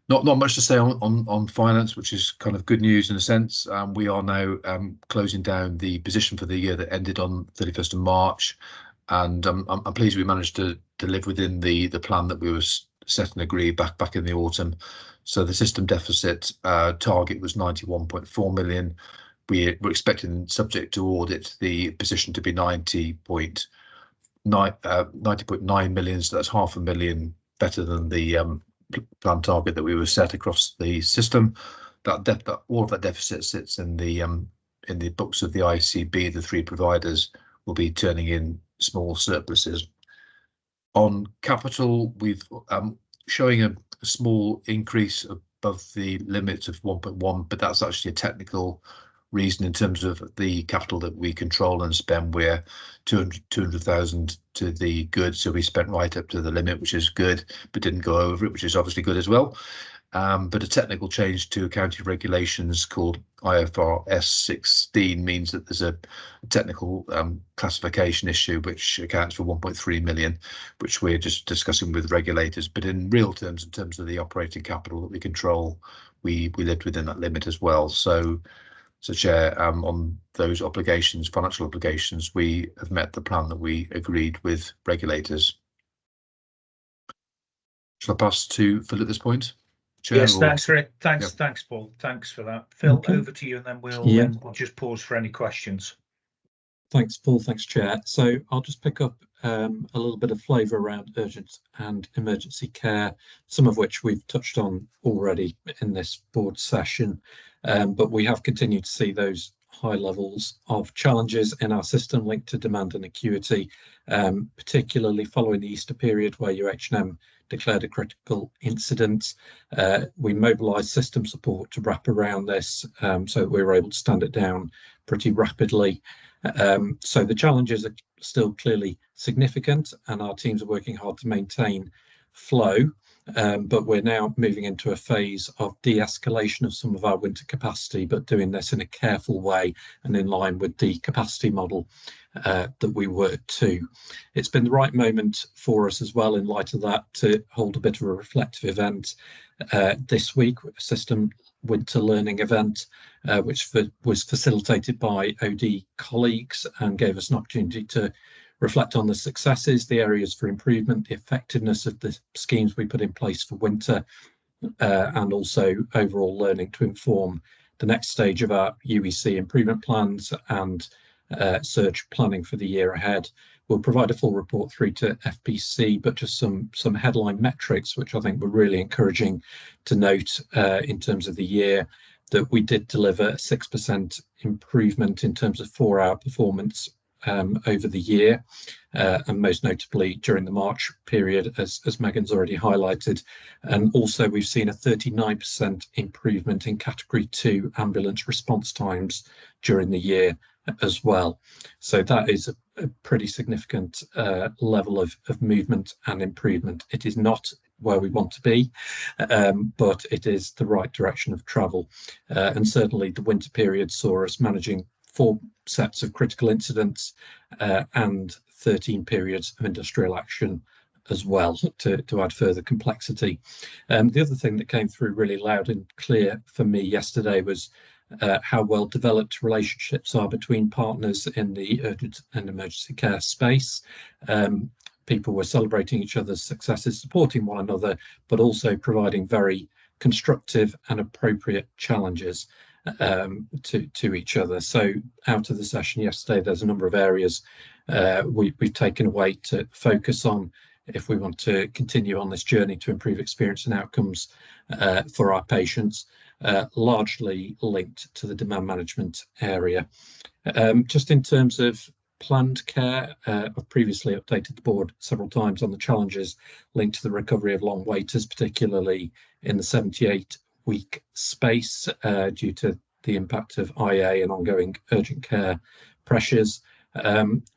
Not much to say on finance, which is kind of good news in a sense. We are now closing down the position for the year that ended on 31st of March, and I'm pleased we managed to live within the plan that we were set and agreed back in the autumn. So the system deficit target was 91.4 million. We're expecting, subject to audit, the position to be 90.9 million. So that's £500,000 better than the plan target that we were set across the system. That all of that deficit sits in the books of the ICB. The 3 providers will be turning in small surpluses. On capital, we've showing a small increase above the limit of 1.1, but that's actually a technical reason in terms of the capital that we control and spend. We're 200,000 to the good, so we spent right up to the limit, which is good, but didn't go over it, which is obviously good as well. But a technical change to accounting regulations called IFRS 16 means that there's a technical classification issue which accounts for 1.3 million, which we're just discussing with regulators. But in real terms, in terms of the operating capital that we control, we lived within that limit as well. So Chair, on those obligations, financial obligations, we have met the plan that we agreed with regulators. Shall I pass to Phil at this point? Chair, yes, thanks, Rick. Thanks, yeah. Thanks, Paul. Thanks for that. Phil, okay. Over to you, and then we'll just pause for any questions. Thanks, Paul. Thanks, Chair. So I'll just pick up a little bit of flavour around urgent and emergency care, some of which we've touched on already in this board session, but we have continued to see those high levels of challenges in our system linked to demand and acuity, particularly following the Easter period where UHM declared a critical incident. We mobilised system support to wrap around this so that we were able to stand it down pretty rapidly. So the challenges are still clearly significant, and our teams are working hard to maintain flow. But we're now moving into a phase of de-escalation of some of our winter capacity, but doing this in a careful way and in line with the capacity model that we work to. It's been the right moment for us as well, in light of that, to hold a bit of a reflective event this week, a system winter learning event, which was facilitated by OD colleagues and gave us an opportunity to reflect on the successes, the areas for improvement, the effectiveness of the schemes we put in place for winter, and also overall learning to inform the next stage of our UEC improvement plans and surge planning for the year ahead. We'll provide a full report through to FPC, but just some headline metrics, which I think were really encouraging to note in terms of the year, that we did deliver a 6% improvement in terms of 4-hour performance over the year, and most notably during the March period, as Megan's already highlighted. And also we've seen a 39% improvement in category 2 ambulance response times during the year as well. So that is a pretty significant level of movement and improvement. It is not where we want to be, but it is the right direction of travel. And certainly the winter period saw us managing 4 sets of critical incidents and 13 periods of industrial action as well, to add further complexity. The other thing that came through really loud and clear for me yesterday was how well developed relationships are between partners in the urgent and emergency care space. People were celebrating each other's successes, supporting one another, but also providing very constructive and appropriate challenges to each other. So out of the session yesterday, there's a number of areas we've taken away to focus on if we want to continue on this journey to improve experience and outcomes for our patients, largely linked to the demand management area. Just in terms of planned care, I've previously updated the board several times on the challenges linked to the recovery of long waiters, particularly in the 78-week space due to the impact of IA and ongoing urgent care pressures.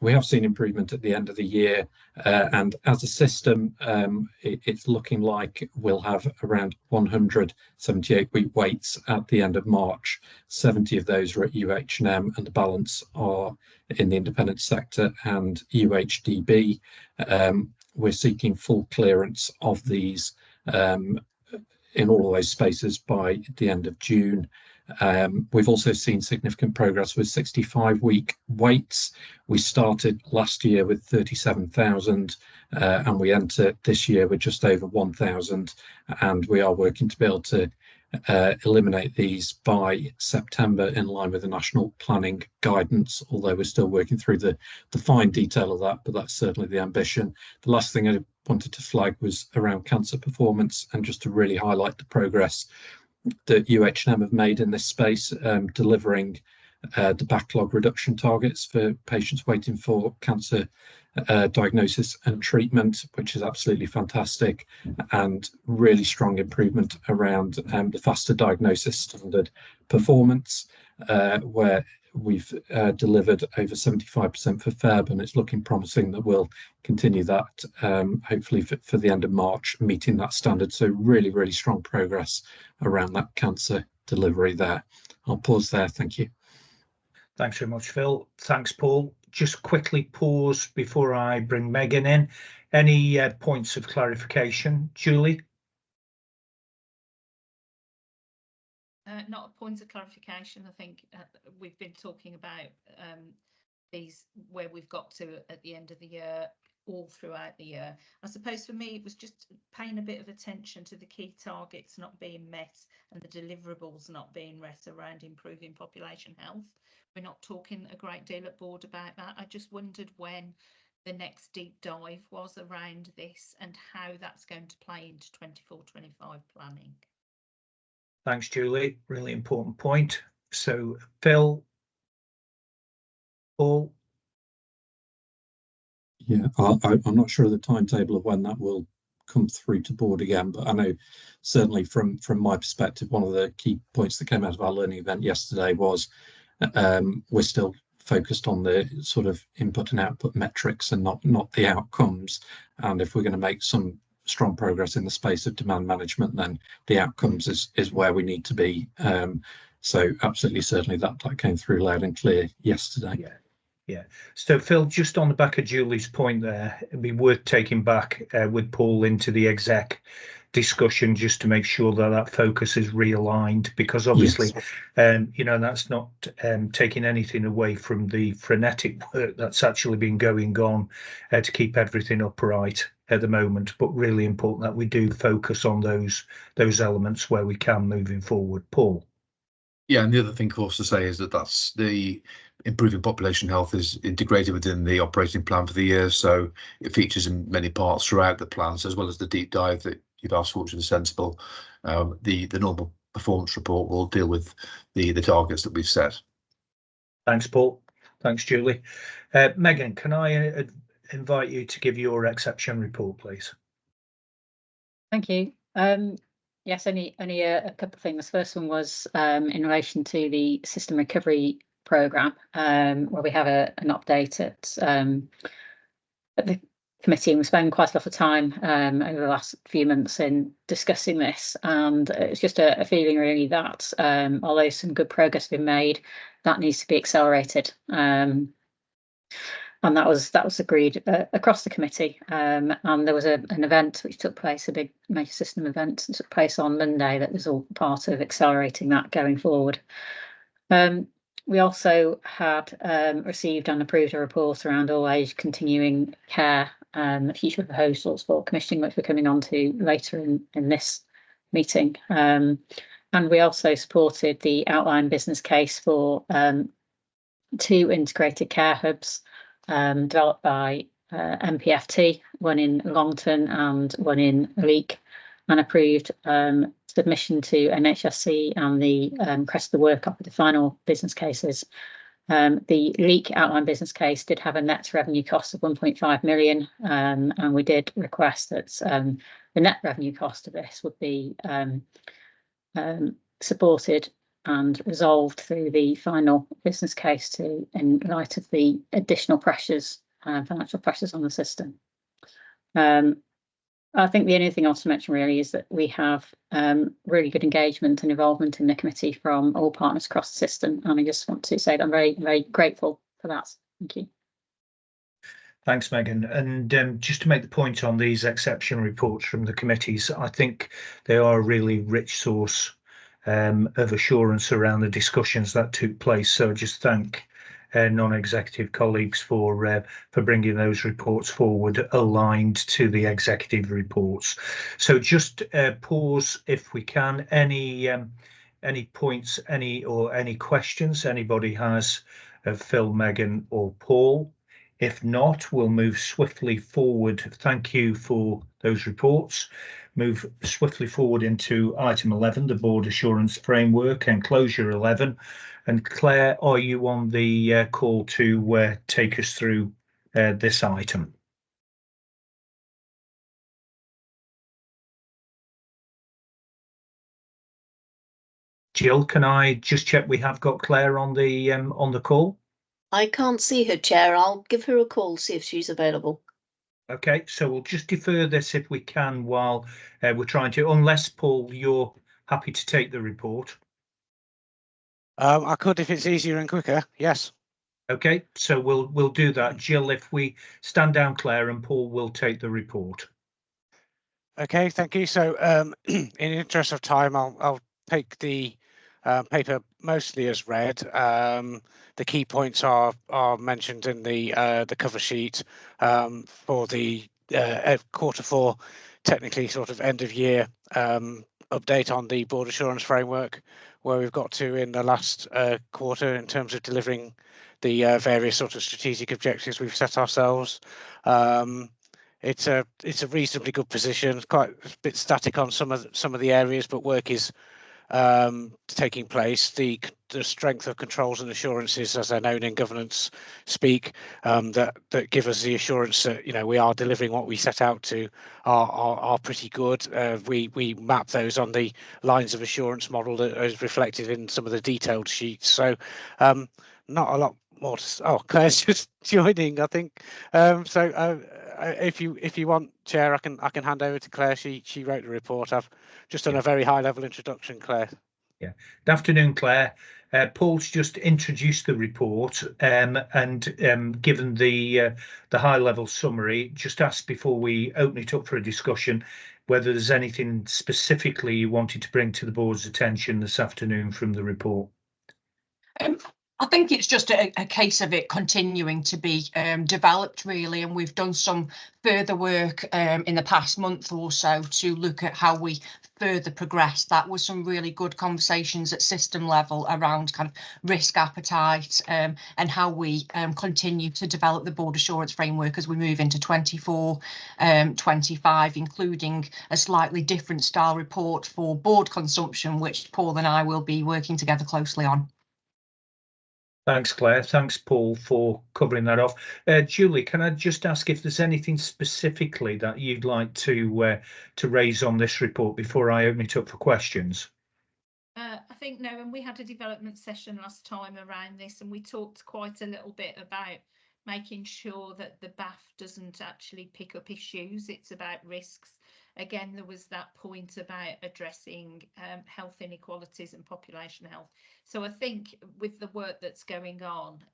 We have seen improvement at the end of the year, and as a system, it's looking like we'll have around 100 78-week waits at the end of March. 70 of those are at UHM, and the balance are in the independent sector and UHDB. We're seeking full clearance of these in all of those spaces by the end of June. We've also seen significant progress with 65-week waits. We started last year with 37,000 and we enter this year with just over 1,000, and we are working to be able to eliminate these by September in line with the national planning guidance, although we're still working through the fine detail of that, but that's certainly the ambition. The last thing I wanted to flag was around cancer performance, and just to really highlight the progress that UHM have made in this space, delivering the backlog reduction targets for patients waiting for cancer diagnosis and treatment, which is absolutely fantastic, and really strong improvement around the faster diagnosis standard performance, where we've delivered over 75% for Feb, and it's looking promising that we'll continue that hopefully for the end of March, meeting that standard. So really, really strong progress around that cancer delivery there. I'll pause there. Thank you. Thanks very much, Phil. Thanks, Paul. Just quickly pause before I bring Megan in. Any points of clarification? Julie? Not a point of clarification. I think we've been talking about these where we've got to at the end of the year, all throughout the year. I suppose for me, it was just paying a bit of attention to the key targets not being met and the deliverables not being met around improving population health. We're not talking a great deal at board about that. I just wondered when the next deep dive was around this and how that's going to play into 24-25 planning. Thanks, Julie. Really important point. So, Phil, Paul? Yeah, I'm not sure of the timetable of when that will come through to board again, but I know certainly from my perspective, one of the key points that came out of our learning event yesterday was we're still focused on the sort of input and output metrics and not the outcomes. And if we're going to make some strong progress in the space of demand management, then the outcomes is where we need to be. So absolutely, certainly that came through loud and clear yesterday. Yeah. Yeah. So Phil, just on the back of Julie's point there, it'd be worth taking back with Paul into the exec discussion just to make sure that that focus is realigned, because obviously, yes. You know, that's not taking anything away from the frenetic work that's actually been going on to keep everything upright at the moment, but really important that we do focus on those elements where we can moving forward. Paul? Yeah, and the other thing, of course, to say is that that's the improving population health is integrated within the operating plan for the year, so it features in many parts throughout the plans, as well as the deep dive that you've asked for, which is sensible. The normal performance report will deal with the targets that we've set. Thanks, Paul. Thanks, Julie. Megan, can I invite you to give your exception report, please? Thank you. Yes, only a couple of things. First one was in relation to the system recovery programme, where we have an update at the committee, and we spent quite a lot of time over the last few months in discussing this, and it's just a feeling really that although some good progress has been made, that needs to be accelerated. And that was agreed across the committee. And there was an event which took place, a big major system event that took place on Monday, that was all part of accelerating that going forward. We also had received and approved a report around all age continuing care, the future proposals for commissioning, which we're coming on to later in this meeting. And we also supported the outline business case for 2 integrated care hubs developed by MPFT, one in Longton and one in Leek, and approved submission to NHSC and the rest of the work up with the final business cases. The Leek outline business case did have a net revenue cost of 1.5 million, and we did request that the net revenue cost of this would be supported and resolved through the final business case in light of the additional pressures, financial pressures on the system. I think the only thing else to mention really is that we have really good engagement and involvement in the committee from all partners across the system, and I just want to say that I'm very, very grateful for that. Thank you. Thanks, Megan. And just to make the point on these exception reports from the committees, I think they are a really rich source of assurance around the discussions that took place. So just thank non-executive colleagues for bringing those reports forward aligned to the executive reports. So just pause if we can. Any points, any questions anybody has of Phil, Megan or Paul? If not, we'll move swiftly forward. Thank you for those reports. Move swiftly forward into item 11, the board assurance framework, and closure 11. And Claire, are you on the call to take us through this item? Jill, can I just check we have got Claire on the call? I can't see her, Chair. I'll give her a call, see if she's available. Okay, so we'll just defer this if we can while we're trying to, unless, Paul, you're happy to take the report. I could if it's easier and quicker, yes. Okay, so we'll do that. Jill, if we stand down, Claire, and Paul will take the report. Okay, thank you. So in the interest of time, I'll take the paper mostly as read. The key points are mentioned in the cover sheet for the Q4, technically sort of end of year update on the board assurance framework, where we've got to in the last quarter in terms of delivering the various sort of strategic objectives we've set ourselves. It's a reasonably good position, quite a bit static on some of the areas, but work is taking place, the strength of controls and assurances, as they're known in governance speak, that give us the assurance that, you know, we are delivering what we set out to, are pretty good. We map those on the lines of assurance model that is reflected in some of the detailed sheets. So not a lot more to. Oh, Claire's just joining, I think. If you want, Chair, I can hand over to Claire. She wrote the report. I've just done a very high level introduction, Claire. Yeah. Good afternoon, Claire. Paul's just introduced the report and given the high level summary, just asked before we open it up for a discussion whether there's anything specifically you wanted to bring to the board's attention this afternoon from the report. I think it's just a case of it continuing to be developed, really, and we've done some further work in the past month or so to look at how we further progress. That was some really good conversations at system level around kind of risk appetite and how we continue to develop the board assurance framework as we move into 24-25, including a slightly different style report for board consumption, which Paul and I will be working together closely on. Thanks, Claire. Thanks, Paul, for covering that off. Julie, can I just ask if there's anything specifically that you'd like to raise on this report before I open it up for questions? I think no, and we had a development session last time around this, and we talked quite a little bit about making sure that the BAF doesn't actually pick up issues. It's about risks. Again, there was that point about addressing health inequalities and population health. So I think with the work that's going on,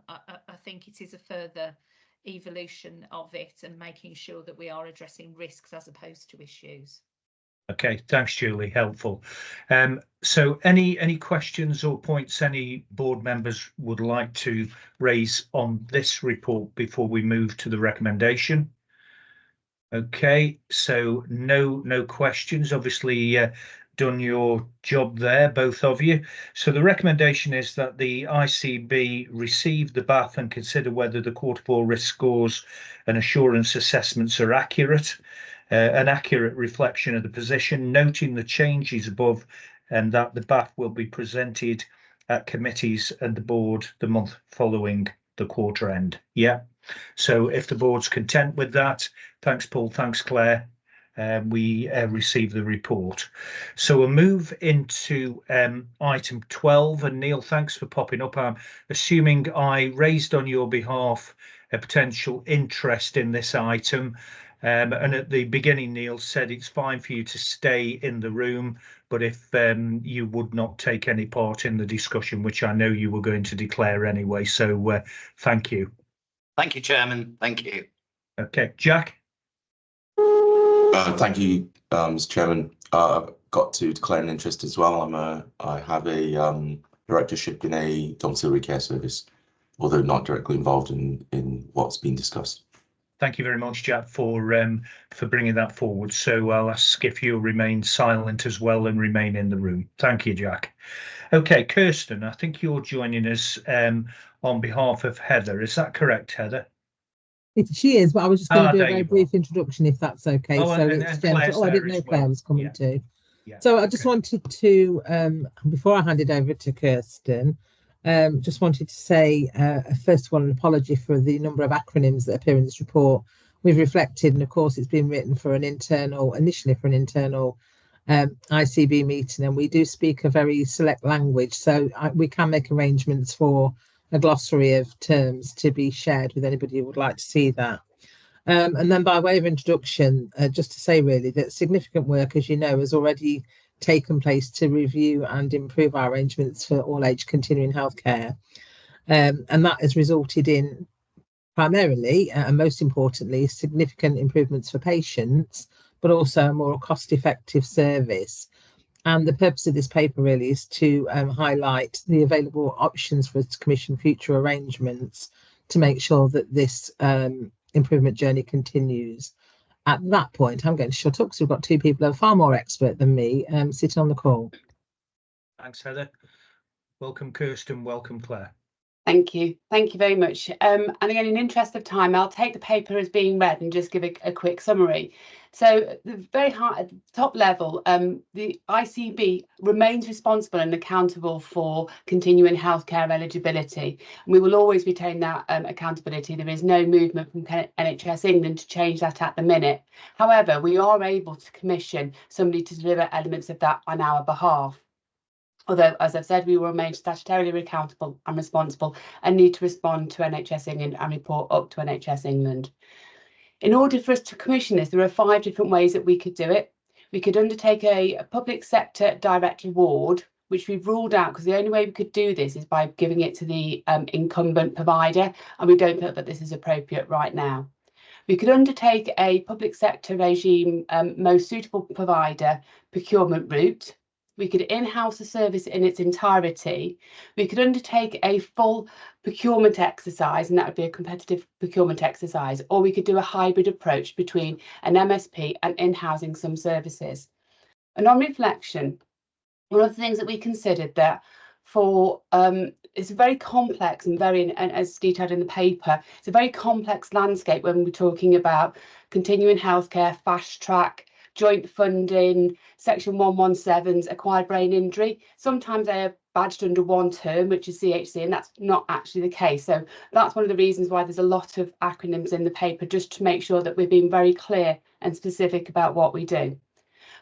I think it is a further evolution of it and making sure that we are addressing risks as opposed to issues. Okay, thanks, Julie. Helpful. So any questions or points any board members would like to raise on this report before we move to the recommendation? Okay, so no questions. Obviously, done your job there, both of you. So the recommendation is that the ICB receive the BAF and consider whether the Quarter 4 risk scores and assurance assessments are accurate, an accurate reflection of the position, noting the changes above, and that the BAF will be presented at committees and the board the month following the quarter end. Yeah. So if the board's content with that, thanks, Paul, thanks, Claire, we receive the report. So we'll move into item 12, and Neil, thanks for popping up. I'm assuming I raised on your behalf a potential interest in this item, and at the beginning, Neil said it's fine for you to stay in the room, but if you would not take any part in the discussion, which I know you were going to declare anyway, so thank you. Thank you, Chairman. Thank you. Okay, Jack. Thank you, Mr. Chairman. I've got to declare an interest as well. I have a directorship in a domiciliary care service, although not directly involved in what's been discussed. Thank you very much, Jack, for bringing that forward. So I'll ask if you'll remain silent as well and remain in the room. Thank you, Jack. Okay, Kirsten, I think you're joining us on behalf of Heather. Is that correct, Heather? She is, but I was just going to do a very brief introduction, if that's okay. So I didn't know Claire was coming too. Yeah. So I just wanted to, before I hand it over to Kirsten, just wanted to say, first of all, an apology for the number of acronyms that appear in this report. We've reflected, and of course, it's been written for initially for an internal ICB meeting, and we do speak a very select language, so we can make arrangements for a glossary of terms to be shared with anybody who would like to see that. And then by way of introduction, just to say really that significant work, as you know, has already taken place to review and improve our arrangements for all age continuing healthcare. And that has resulted in primarily and most importantly, significant improvements for patients, but also a more cost-effective service. And the purpose of this paper really is to highlight the available options for us to commission future arrangements to make sure that this improvement journey continues. At that point, I'm going to shut up because we've got two people who are far more expert than me sitting on the call. Thanks, Heather. Welcome, Kirsten. Welcome, Claire. Thank you very much. And again, in interest of time, I'll take the paper as being read and just give a quick summary. So the very high at the top level, the ICB remains responsible and accountable for continuing healthcare eligibility. And we will always retain that accountability. There is no movement from NHS England to change that at the minute. However, we are able to commission somebody to deliver elements of that on our behalf. Although, as I've said, we will remain statutorily accountable and responsible and need to respond to NHS England and report up to NHS England. In order for us to commission this, there are 5 different ways that we could do it. We could undertake a public sector direct award, which we've ruled out because the only way we could do this is by giving it to the incumbent provider, and we don't feel that this is appropriate right now. We could undertake a public sector regime most suitable provider procurement route. We could in-house the service in its entirety. We could undertake a full procurement exercise, and that would be a competitive procurement exercise, or we could do a hybrid approach between an MSP and in-housing some services. And on reflection, one of the things that we considered that for it's very complex and as detailed in the paper, it's a very complex landscape when we're talking about continuing healthcare, fast track, joint funding, section 117s, acquired brain injury. Sometimes they are badged under one term, which is CHC, and that's not actually the case. So that's one of the reasons why there's a lot of acronyms in the paper, just to make sure that we're being very clear and specific about what we do.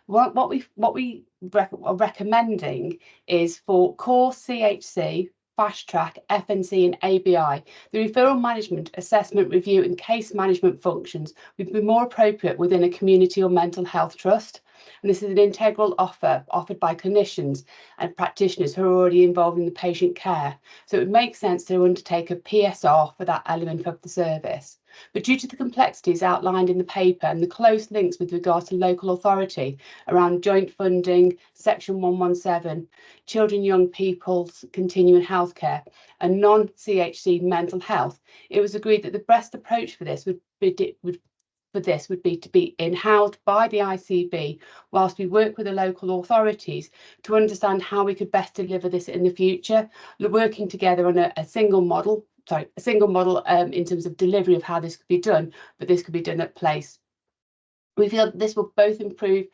What we are recommending is for core CHC, fast track, FNC and ABI, the referral management, assessment, review and case management functions would be more appropriate within a community or mental health trust. And this is an integral offer offered by clinicians and practitioners who are already involved in the patient care. So it would make sense to undertake a PSR for that element of the service. But due to the complexities outlined in the paper and the close links with regard to local authority around joint funding, section 117, children, young people's continuing healthcare and non-CHC mental health, it was agreed that the best approach for this would be to be in-housed by the ICB whilst we work with the local authorities to understand how we could best deliver this in the future, working together on a single model in terms of delivery of how this could be done, but this could be done at place. We feel that this will both improve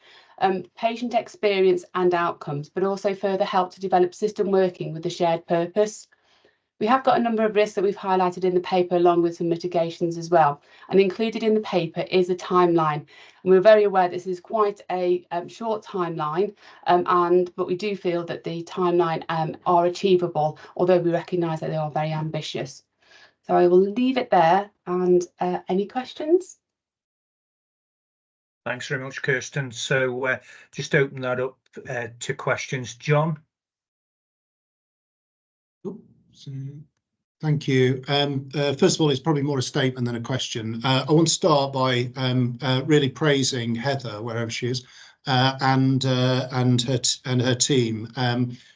patient experience and outcomes, but also further help to develop system working with a shared purpose. We have got a number of risks that we've highlighted in the paper, along with some mitigations as well. And included in the paper is a timeline. And we're very aware this is quite a short timeline, but we do feel that the timeline are achievable, although we recognise that they are very ambitious. So I will leave it there. And any questions? Thanks very much, Kirsten. So just open that up to questions. John? So, thank you. First of all, it's probably more a statement than a question. I want to start by really praising Heather, wherever she is, and her team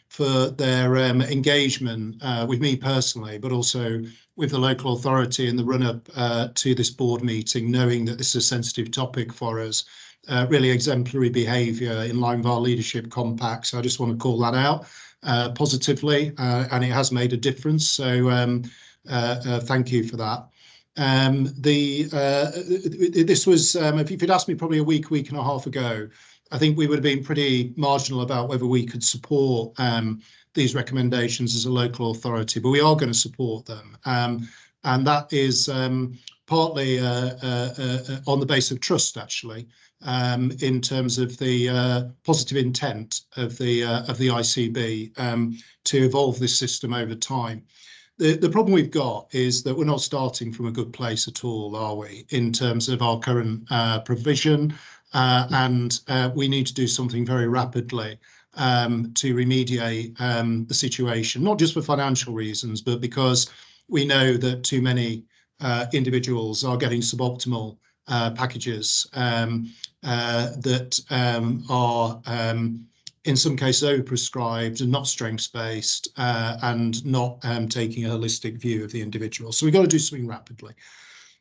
for their engagement with me personally, but also with the local authority in the run-up to this board meeting, knowing that this is a sensitive topic for us. Really exemplary behaviour in line with our leadership compact. So I just want to call that out positively, and it has made a difference. So thank you for that. This was, if you'd asked me probably a week and a half ago, I think we would have been pretty marginal about whether we could support these recommendations as a local authority, but we are going to support them. And that is partly on the basis of trust, actually, in terms of the positive intent of the ICB to evolve this system over time. The problem we've got is that we're not starting from a good place at all, are we, in terms of our current provision, and we need to do something very rapidly to remediate the situation, not just for financial reasons, but because we know that too many individuals are getting suboptimal packages that are in some cases overprescribed and not strengths-based and not taking a holistic view of the individual. So we've got to do something rapidly.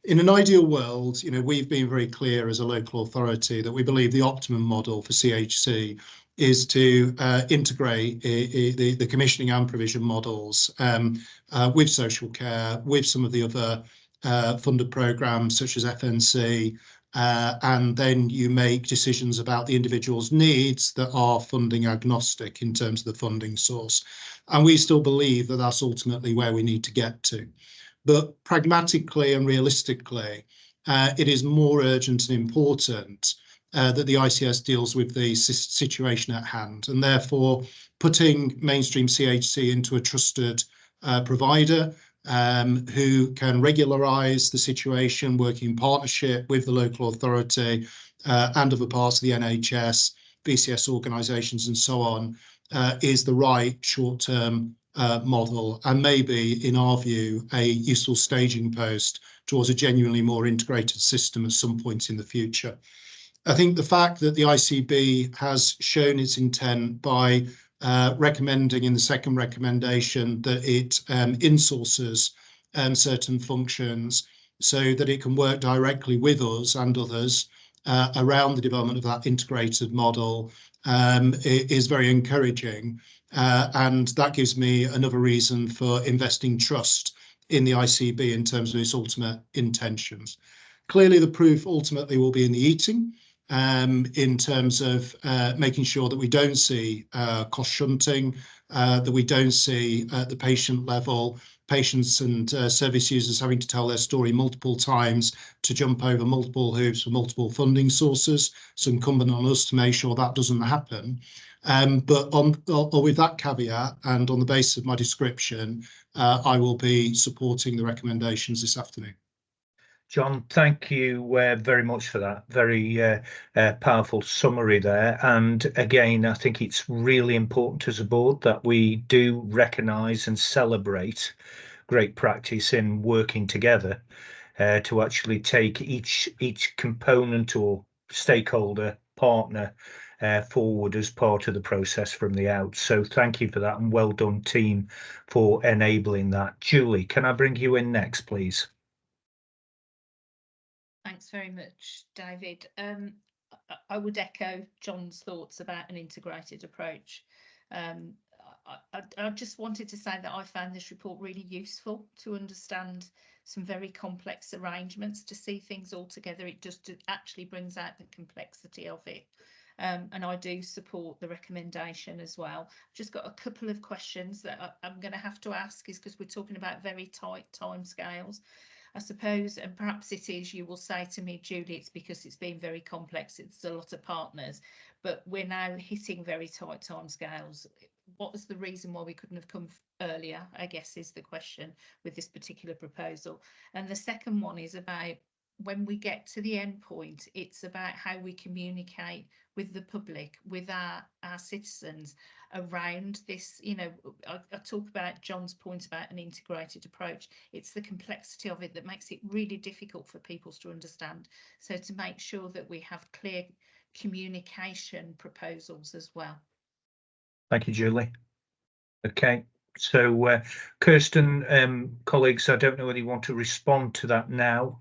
In an ideal world, we've been very clear as a local authority that we believe the optimum model for CHC is to integrate the commissioning and provision models with social care, with some of the other funded programmes such as FNC, and then you make decisions about the individual's needs that are funding agnostic in terms of the funding source. And we still believe that that's ultimately where we need to get to. But pragmatically and realistically, it is more urgent and important that the ICS deals with the situation at hand, and therefore putting mainstream CHC into a trusted provider who can regularise the situation, working in partnership with the local authority and other parts of the NHS, BCS organisations and so on, is the right short-term model, and maybe, in our view, a useful staging post towards a genuinely more integrated system at some point in the future. I think the fact that the ICB has shown its intent by recommending in the second recommendation that it insources certain functions so that it can work directly with us and others around the development of that integrated model is very encouraging. And that gives me another reason for investing trust in the ICB in terms of its ultimate intentions. Clearly, the proof ultimately will be in the eating, in terms of making sure that we don't see cost shunting, that we don't see at the patient level patients and service users having to tell their story multiple times to jump over multiple hoops for multiple funding sources. It's incumbent on us to make sure that doesn't happen. But with that caveat and on the basis of my description, I will be supporting the recommendations this afternoon. John, thank you very much for that very powerful summary there. And again, I think it's really important as a board that we do recognise and celebrate great practice in working together to actually take each component or stakeholder partner forward as part of the process from the out. So thank you for that, and well done, team, for enabling that. Julie, can I bring you in next, please? Thanks very much, David. I would echo John's thoughts about an integrated approach. I just wanted to say that I found this report really useful to understand some very complex arrangements, to see things all together. It just actually brings out the complexity of it. And I do support the recommendation as well. I've just got a couple of questions that I'm going to have to ask, is because we're talking about very tight timescales. I suppose, and perhaps it is, you will say to me, Julie, it's because it's been very complex, it's a lot of partners, but we're now hitting very tight timescales. What was the reason why we couldn't have come earlier, I guess, is the question with this particular proposal. And the second one is about when we get to the end point, it's about how we communicate with the public, with our citizens around this. You know, I talk about John's point about an integrated approach. It's the complexity of it that makes it really difficult for people to understand. So to make sure that we have clear communication proposals as well. Thank you, Julie. Okay, so Kirsten, colleagues, I don't know whether you want to respond to that now.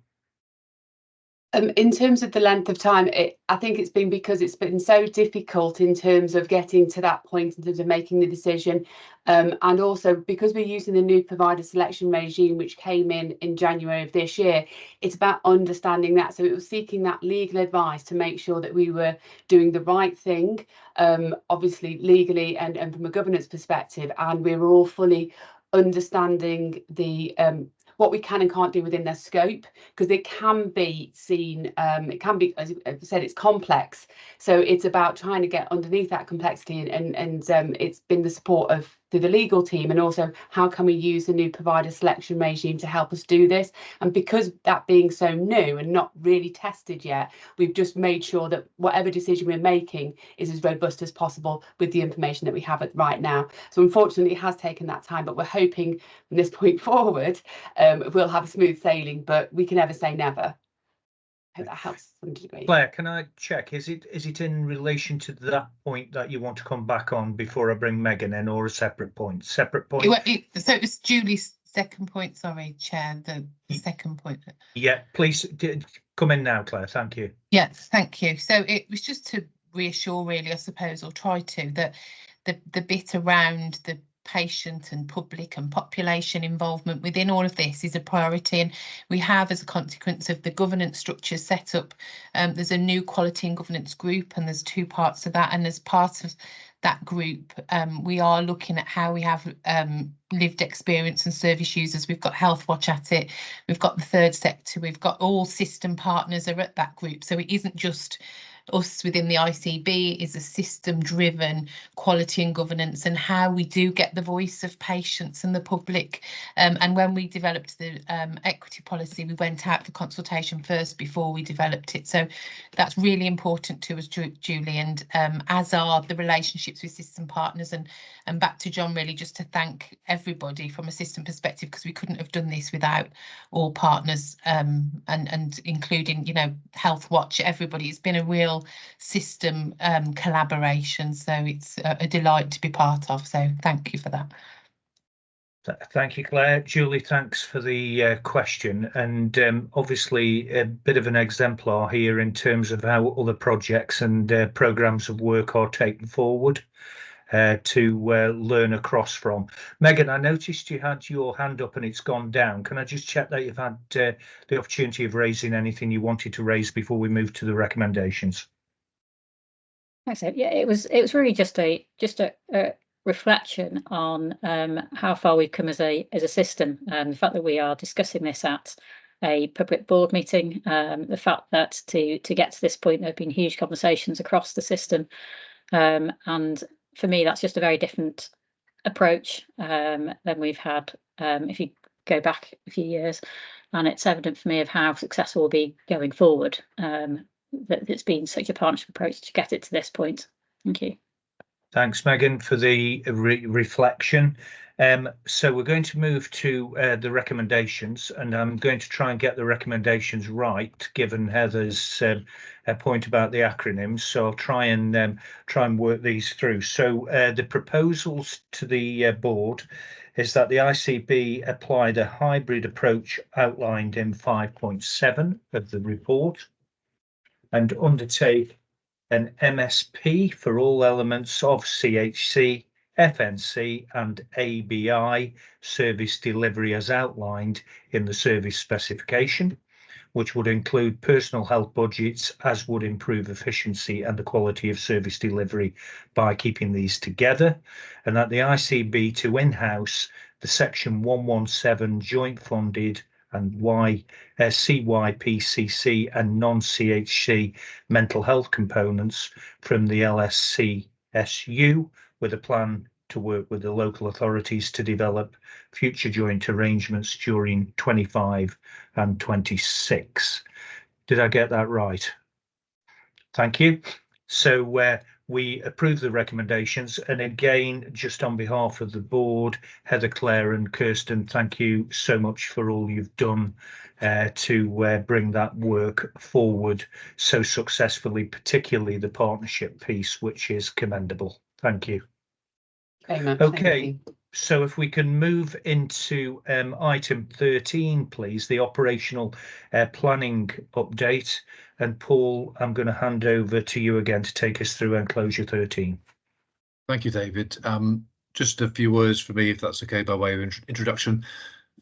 In terms of the length of time, I think it's been because it's been so difficult in terms of getting to that point in terms of making the decision, and also because we're using the new provider selection regime which came in January of this year. It's about understanding that, so it was seeking that legal advice to make sure that we were doing the right thing, obviously legally and from a governance perspective, and we were all fully understanding the what we can and can't do within their scope, because it can be seen, it can be, as I said, it's complex. So it's about trying to get underneath that complexity, and it's been the support of the legal team, and also how can we use the new provider selection regime to help us do this. And because that being so new and not really tested yet, we've just made sure that whatever decision we're making is as robust as possible with the information that we have right now. So unfortunately it has taken that time, but we're hoping from this point forward we'll have a smooth sailing, but we can never say never. I hope that helps to some degree. Claire, can I check, is it in relation to that point that you want to come back on before I bring Megan in, or a separate point? Separate point? So it was Julie's second point, sorry, Chair, the second point. Yeah, please come in now, Claire, thank you. Yes, thank you. So it was just to reassure really, I suppose, or try to, that the bit around the patient and public and population involvement within all of this is a priority, and we have, as a consequence of the governance structures set up, there's a new quality and governance group, and there's 2 parts to that, and as part of that group, we are looking at how we have lived experience and service users. We've got Health Watch at it, we've got the third sector, we've got all system partners are at that group, so it isn't just us within the ICB, is a system driven quality and governance, and how we do get the voice of patients and the public. And when we developed the equity policy, we went out for consultation first before we developed it, so that's really important to us, Julie, and as are the relationships with system partners. And back to John, really just to thank everybody from a system perspective, because we couldn't have done this without all partners, and including, you know, Health Watch, everybody. It's been a real system collaboration, so it's a delight to be part of, so thank you for that. Thank you, Claire. Julie, thanks for the question, and obviously a bit of an exemplar here in terms of how other projects and programmes of work are taken forward to learn across from. Megan, I noticed you had your hand up and it's gone down. Can I just check that you've had the opportunity of raising anything you wanted to raise before we move to the recommendations? Thanks, Ed. Yeah, it was really just a reflection on how far we've come as a system, and the fact that we are discussing this at a public board meeting, the fact that to get to this point there have been huge conversations across the system, and for me that's just a very different approach than we've had if you go back a few years, and it's evident for me of how successful we'll be going forward, that it's been such a partnership approach to get it to this point. Thank you. Thanks, Megan, for the reflection. So we're going to move to the recommendations, and I'm going to try and get the recommendations right, given Heather's point about the acronyms. So I'll try and work these through. So the proposals to the board is that the ICB apply the hybrid approach outlined in 5.7 of the report, and undertake an MSP for all elements of CHC, FNC and ABI service delivery as outlined in the service specification, which would include personal health budgets, as would improve efficiency and the quality of service delivery by keeping these together, and that the ICB to in-house the section 117 joint funded and CYPCC and non-CHC mental health components from the LSCSU, with a plan to work with the local authorities to develop future joint arrangements during 25 and 26. Did I get that right? Thank you. So we approve the recommendations, and again, just on behalf of the board, Heather, Claire and Kirsten, thank you so much for all you've done to bring that work forward so successfully, particularly the partnership piece, which is commendable. Thank you. Very much. Okay, so if we can move into item 13, please, the operational planning update. And Paul, I'm going to hand over to you again to take us through enclosure 13. Thank you, David. Just a few words for me, if that's okay, by way of introduction.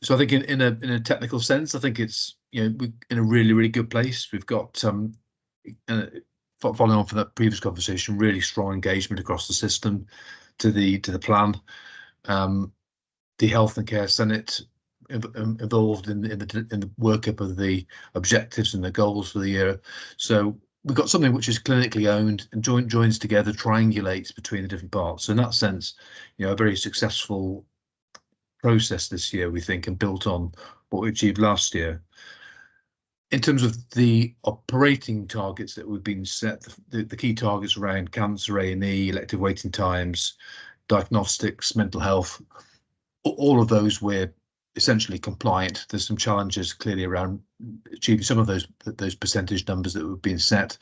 So I think in a technical sense, I think it's, you know, we're in a really good place. We've got following on from that previous conversation, really strong engagement across the system to the plan. The Health and Care Senate involved in the workup of the objectives and the goals for the year. So we've got something which is clinically owned and joins together, triangulates between the different parts. So in that sense, you know, a very successful process this year, we think, and built on what we achieved last year. In terms of the operating targets that we've been set, the key targets around cancer, A&E, elective waiting times, diagnostics, mental health, all of those we're essentially compliant. There's some challenges clearly around achieving some of those percentage numbers that have been set,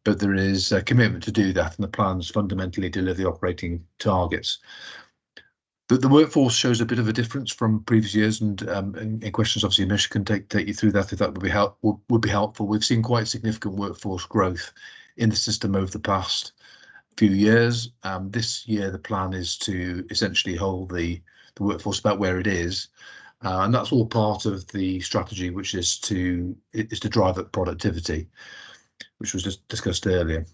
but there is a commitment to do that, and the plans fundamentally deliver the operating targets. The workforce shows a bit of a difference from previous years, and questions obviously Mish can take you through that if that would be helpful. We've seen quite significant workforce growth in the system over the past few years. This year, the plan is to essentially hold the workforce about where it is, and that's all part of the strategy, which is to drive up productivity, which was just discussed earlier.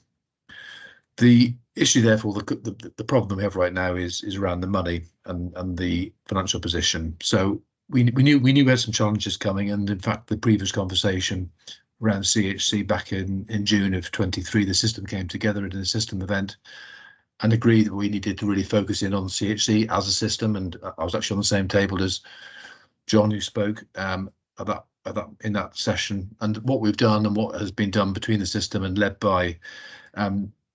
The issue, therefore, the problem we have right now is around the money and the financial position. So we knew we had some challenges coming, and in fact, the previous conversation around CHC back in June of 23, the system came together at a system event and agreed that we needed to really focus in on CHC as a system. And I was actually on the same table as John, who spoke in that session. And what we've done and what has been done between the system and led by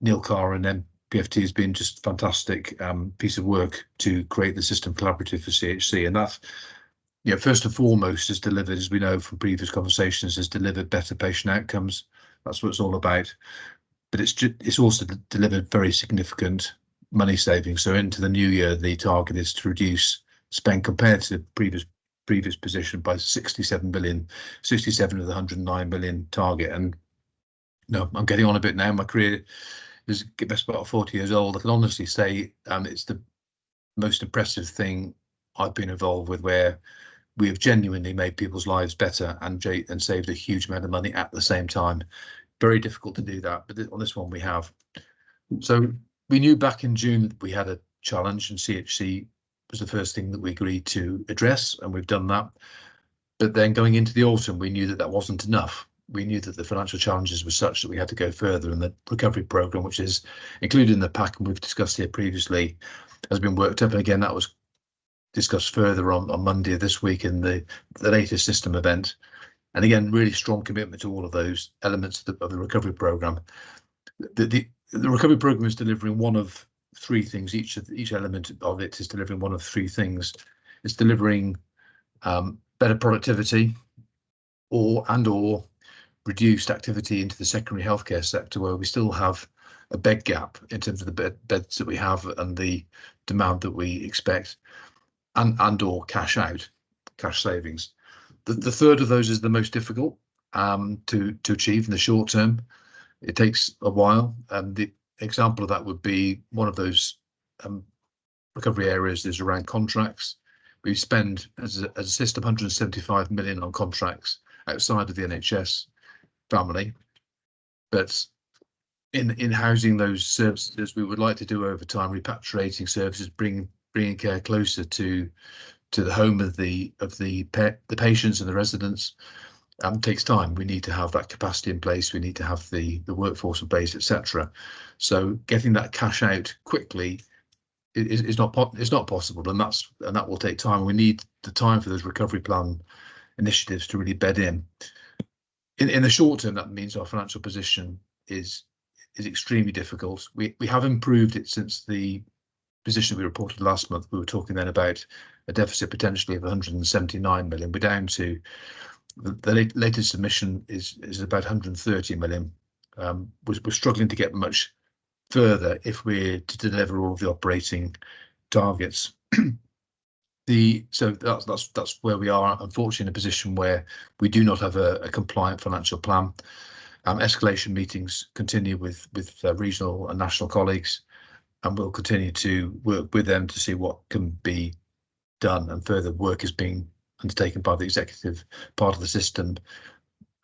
Neil Carr and MPFT has been just a fantastic piece of work to create the system collaborative for CHC. And that, first and foremost, has delivered, as we know from previous conversations, has delivered better patient outcomes. That's what it's all about. But it's also delivered very significant money savings. So into the new year, the target is to reduce spend compared to the previous position by 67 billion, 67 of the 109 billion target. And no, I'm getting on a bit now. My career is best part of 40 years old. I can honestly say it's the most impressive thing I've been involved with, where we have genuinely made people's lives better and saved a huge amount of money at the same time. Very difficult to do that, but on this one we have. So we knew back in June that we had a challenge, and CHC was the first thing that we agreed to address, and we've done that. But then going into the autumn, we knew that that wasn't enough. We knew that the financial challenges were such that we had to go further, and the recovery programme, which is included in the pack and we've discussed here previously, has been worked up. And again, that was discussed further on Monday of this week in the latest system event. And again, really strong commitment to all of those elements of the recovery programme. The recovery programme is delivering one of three things. Each element of it is delivering one of three things. It's delivering better productivity or reduced activity into the secondary healthcare sector, where we still have a bed gap in terms of the beds that we have and the demand that we expect, and or cash savings. The third of those is the most difficult to achieve in the short term. It takes a while. The example of that would be one of those recovery areas is around contracts. We spend as a system 175 million on contracts outside of the NHS family, but in housing those services, we would like to do over time repatriating services, bringing care closer to the home of the patients and the residents. Takes time. We need to have that capacity in place. We need to have the workforce in place, etc. So getting that cash out quickly is not possible, and that will take time. We need the time for those recovery plan initiatives to really bed in. In the short term, that means our financial position is extremely difficult. We have improved it since the position we reported last month. We were talking then about a deficit potentially of 179 million. We're down to the latest submission is about 130 million. We're struggling to get much further if we're to deliver all of the operating targets. So that's where we are, unfortunately, in a position where we do not have a compliant financial plan. Escalation meetings continue with regional and national colleagues, and we'll continue to work with them to see what can be done, and further work is being undertaken by the executive part of the system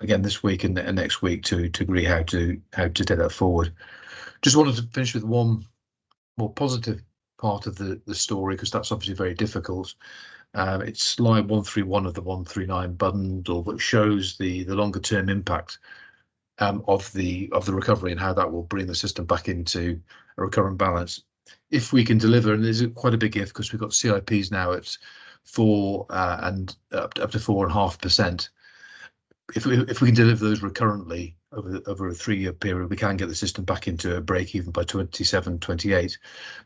again this week and next week to agree how to take that forward. Just wanted to finish with one more positive part of the story, because that's obviously very difficult. It's slide 131 of the 139 bundle, which shows the longer term impact of the recovery and how that will bring the system back into a recurrent balance. If we can deliver, and there's quite a big if, because we've got CIPs now at 4 and up to 4.5%. If we can deliver those recurrently over a 3-year period, we can get the system back into a break even by 27, 28.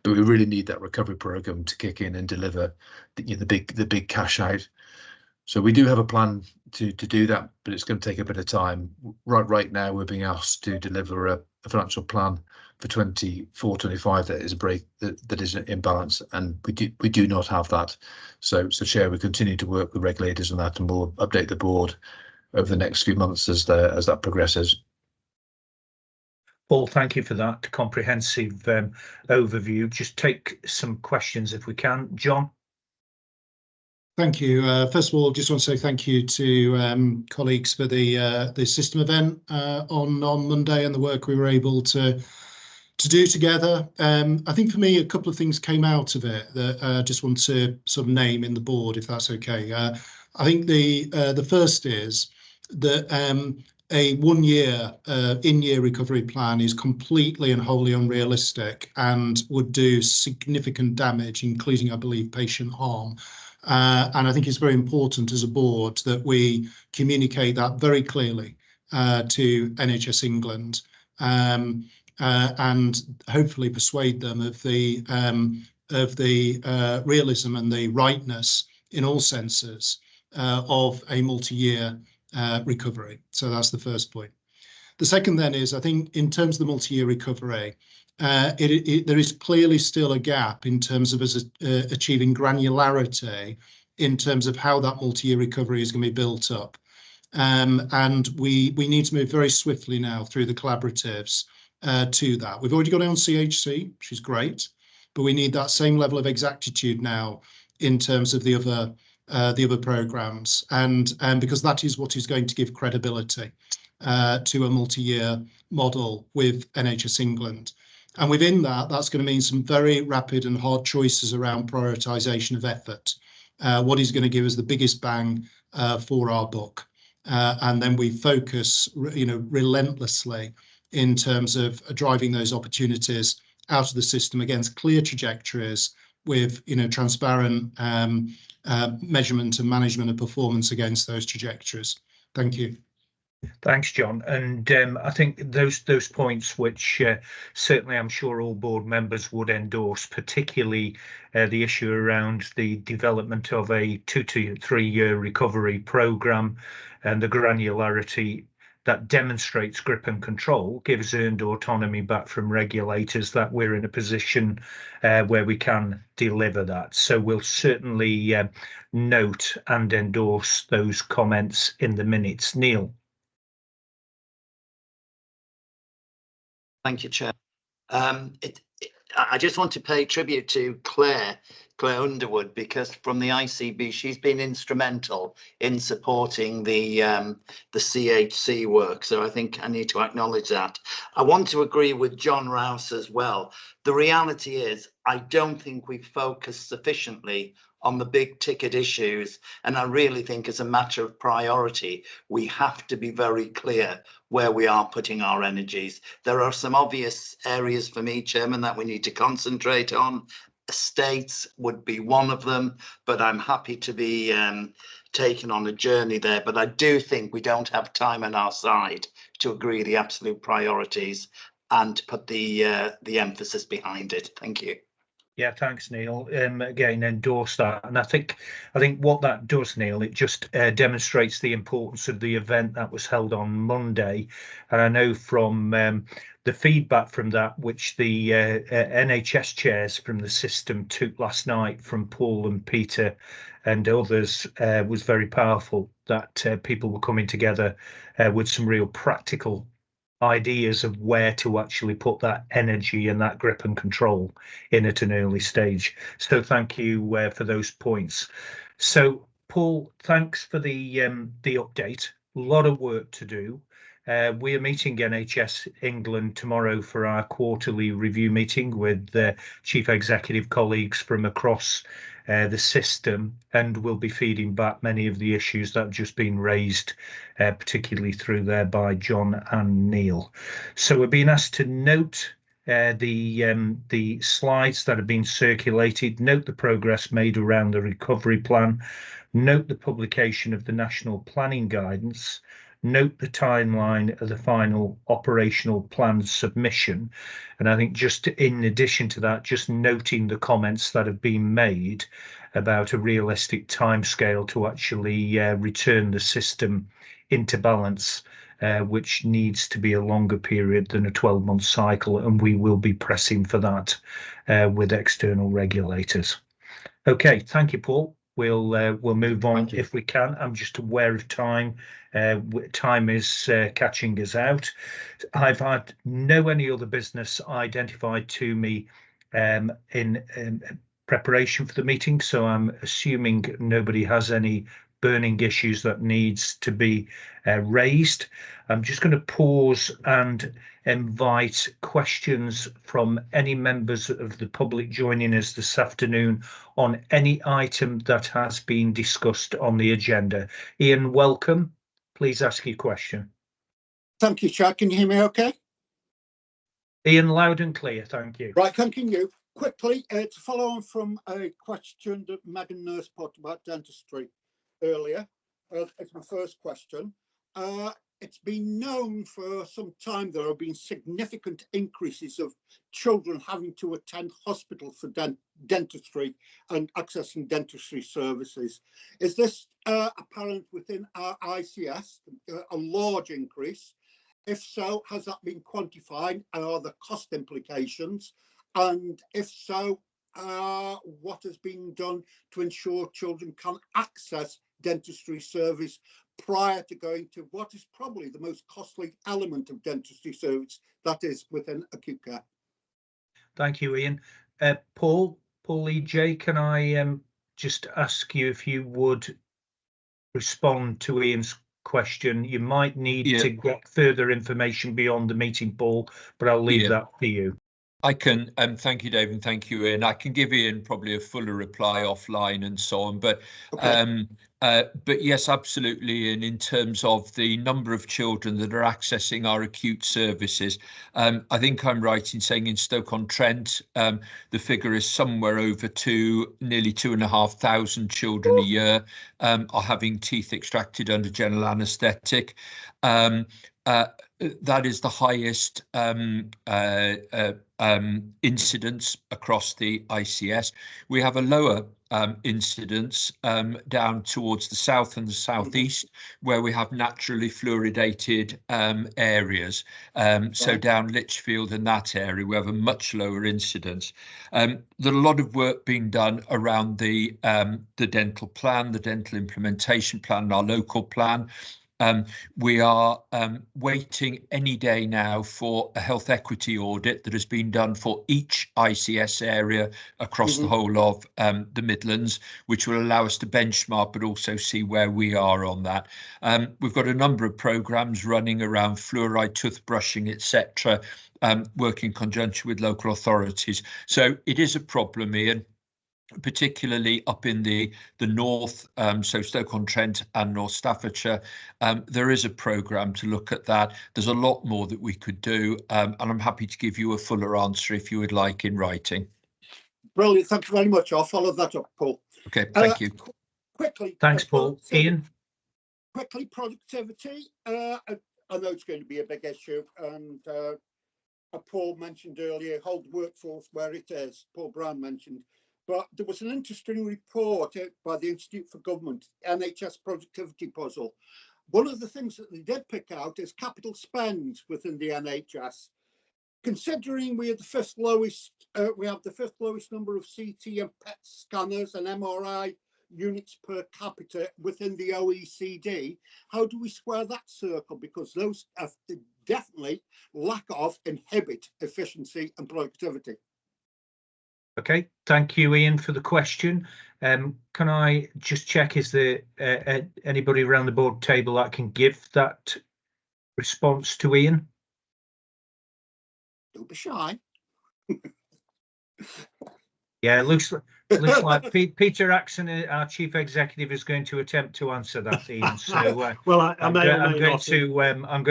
But we really need that recovery program to kick in and deliver the big cash out. So we do have a plan to do that, but it's going to take a bit of time. Right now, we're being asked to deliver a financial plan for 24-25 that is a break that is in balance, and we do not have that. So Chair, we continue to work with regulators on that, and we'll update the board over the next few months as that progresses. Paul, thank you for that comprehensive overview. Just take some questions if we can. John? Thank you. First of all, just want to say thank you to colleagues for the system event on Monday and the work we were able to do together. I think for me, a couple of things came out of it that I just want to sort of name in the board, if that's okay. I think the first is that a 1 year in-year recovery plan is completely and wholly unrealistic and would do significant damage, including, I believe, patient harm. And I think it's very important as a board that we communicate that very clearly to NHS England and hopefully persuade them of the realism and the rightness in all senses of a multi-year recovery. So that's the first point. The second then is, I think in terms of the multi-year recovery, there is clearly still a gap in terms of us achieving granularity in terms of how that multi-year recovery is going to be built up. And we need to move very swiftly now through the collaboratives to that. We've already got it on CHC, which is great, but we need that same level of exactitude now in terms of the other programmes, and because that is what is going to give credibility to a multi-year model with NHS England. And within that, that's going to mean some very rapid and hard choices around prioritisation of effort. What is going to give us the biggest bang for our buck? And then we focus, relentlessly in terms of driving those opportunities out of the system against clear trajectories with, transparent measurement and management of performance against those trajectories. Thank you. Thanks, John. And I think those points, which certainly I'm sure all board members would endorse, particularly the issue around the development of a 2 to 3 year recovery programme and the granularity that demonstrates grip and control, gives earned autonomy back from regulators, that we're in a position where we can deliver that. So we'll certainly note and endorse those comments in the minutes. Neil? Thank you, Chair. I just want to pay tribute to Claire Underwood, because from the ICB, she's been instrumental in supporting the CHC work. So I think I need to acknowledge that. I want to agree with John Rouse as well. The reality is, I don't think we've focused sufficiently on the big ticket issues. And I really think as a matter of priority, we have to be very clear where we are putting our energies. There are some obvious areas for me, Chairman, that we need to concentrate on. Estates would be one of them, but I'm happy to be taken on a journey there. But I do think we don't have time on our side to agree the absolute priorities and put the emphasis behind it. Thank you. Yeah, thanks, Neil. Again, endorse that. And I think what that does, Neil, it just demonstrates the importance of the event that was held on Monday. And I know from the feedback from that, which the NHS chairs from the system took last night from Paul and Peter and others, was very powerful, that people were coming together with some real practical ideas of where to actually put that energy and that grip and control in at an early stage. So thank you for those points. So Paul, thanks for the update. A lot of work to do. We are meeting NHS England tomorrow for our quarterly review meeting with chief executive colleagues from across the system, and we'll be feeding back many of the issues that have just been raised, particularly through there by John and Neil. So we're being asked to note the slides that have been circulated, note the progress made around the recovery plan, note the publication of the national planning guidance, note the timeline of the final operational plan submission. And I think just in addition to that, just noting the comments that have been made about a realistic timescale to actually return the system into balance, which needs to be a longer period than a 12-month cycle. And we will be pressing for that with external regulators. Okay, thank you, Paul. we'll move on if we can. I'm just aware of time. Time is catching us out. I've had no any other business identified to me in preparation for the meeting, so I'm assuming nobody has any burning issues that needs to be raised. I'm just going to pause and invite questions from any members of the public joining us this afternoon on any item that has been discussed on the agenda. Ian, welcome. Please ask your question. Thank you, Chair. Can you hear me okay? Ian, loud and clear. Thank you. Right, thanking you. Quickly, to follow on from a question that Megan Nurse put about dentistry earlier, it's my first question. It's been known for some time there have been significant increases of children having to attend hospital for dentistry and accessing dentistry services. Is this apparent within our ICS, a large increase? If so, has that been quantified and are the cost implications? And if so, what has been done to ensure children can access dentistry service prior to going to what is probably the most costly element of dentistry service, that is within acute care? Thank you, Ian. Paul E.J., can I just ask you if you would respond to Ian's question? You might need to get further information beyond the meeting, Paul, but I'll leave that to you. I can, thank you, Dave, and thank you, Ian. I can give Ian probably a fuller reply offline and so on, but yes, absolutely. And in terms of the number of children that are accessing our acute services, I think I'm right in saying in Stoke-on-Trent, the figure is somewhere over nearly 2,500 children a year are having teeth extracted under general anaesthetic. That is the highest incidence across the ICS. We have a lower incidence down towards the south and the southeast, where we have naturally fluoridated areas. So down Lichfield and that area, we have a much lower incidence. There's a lot of work being done around the dental plan, the dental implementation plan, and our local plan. We are waiting any day now for a health equity audit that has been done for each ICS area across the whole of the Midlands, which will allow us to benchmark but also see where we are on that. We've got a number of programmes running around fluoride, toothbrushing, etc., working in conjunction with local authorities. So it is a problem, Ian, particularly up in the north, so Stoke-on-Trent and North Staffordshire. There is a programme to look at that. There's a lot more that we could do, and I'm happy to give you a fuller answer if you would like in writing. Brilliant, thank you very much. I'll follow that up, Paul. Okay, thank you. Quickly. Thanks, Paul. Ian? Quickly, productivity. I know it's going to be a big issue, and Paul mentioned earlier, hold workforce where it is. Paul Brown mentioned. But there was an interesting report by the Institute for Government, NHS Productivity Puzzle. One of the things that they did pick out is capital spend within the NHS. Considering we have the fifth lowest number of CT and PET scanners and MRI units per capita within the OECD, how do we square that circle? Because those definitely lack of inhibit efficiency and productivity. Okay, thank you, Ian, for the question. Can I just check, is there anybody around the board table that can give that response to Ian? Don't be shy. Yeah, looks like Peter Axon, our chief executive, is going to attempt to answer that, Ian. So, well, I'm going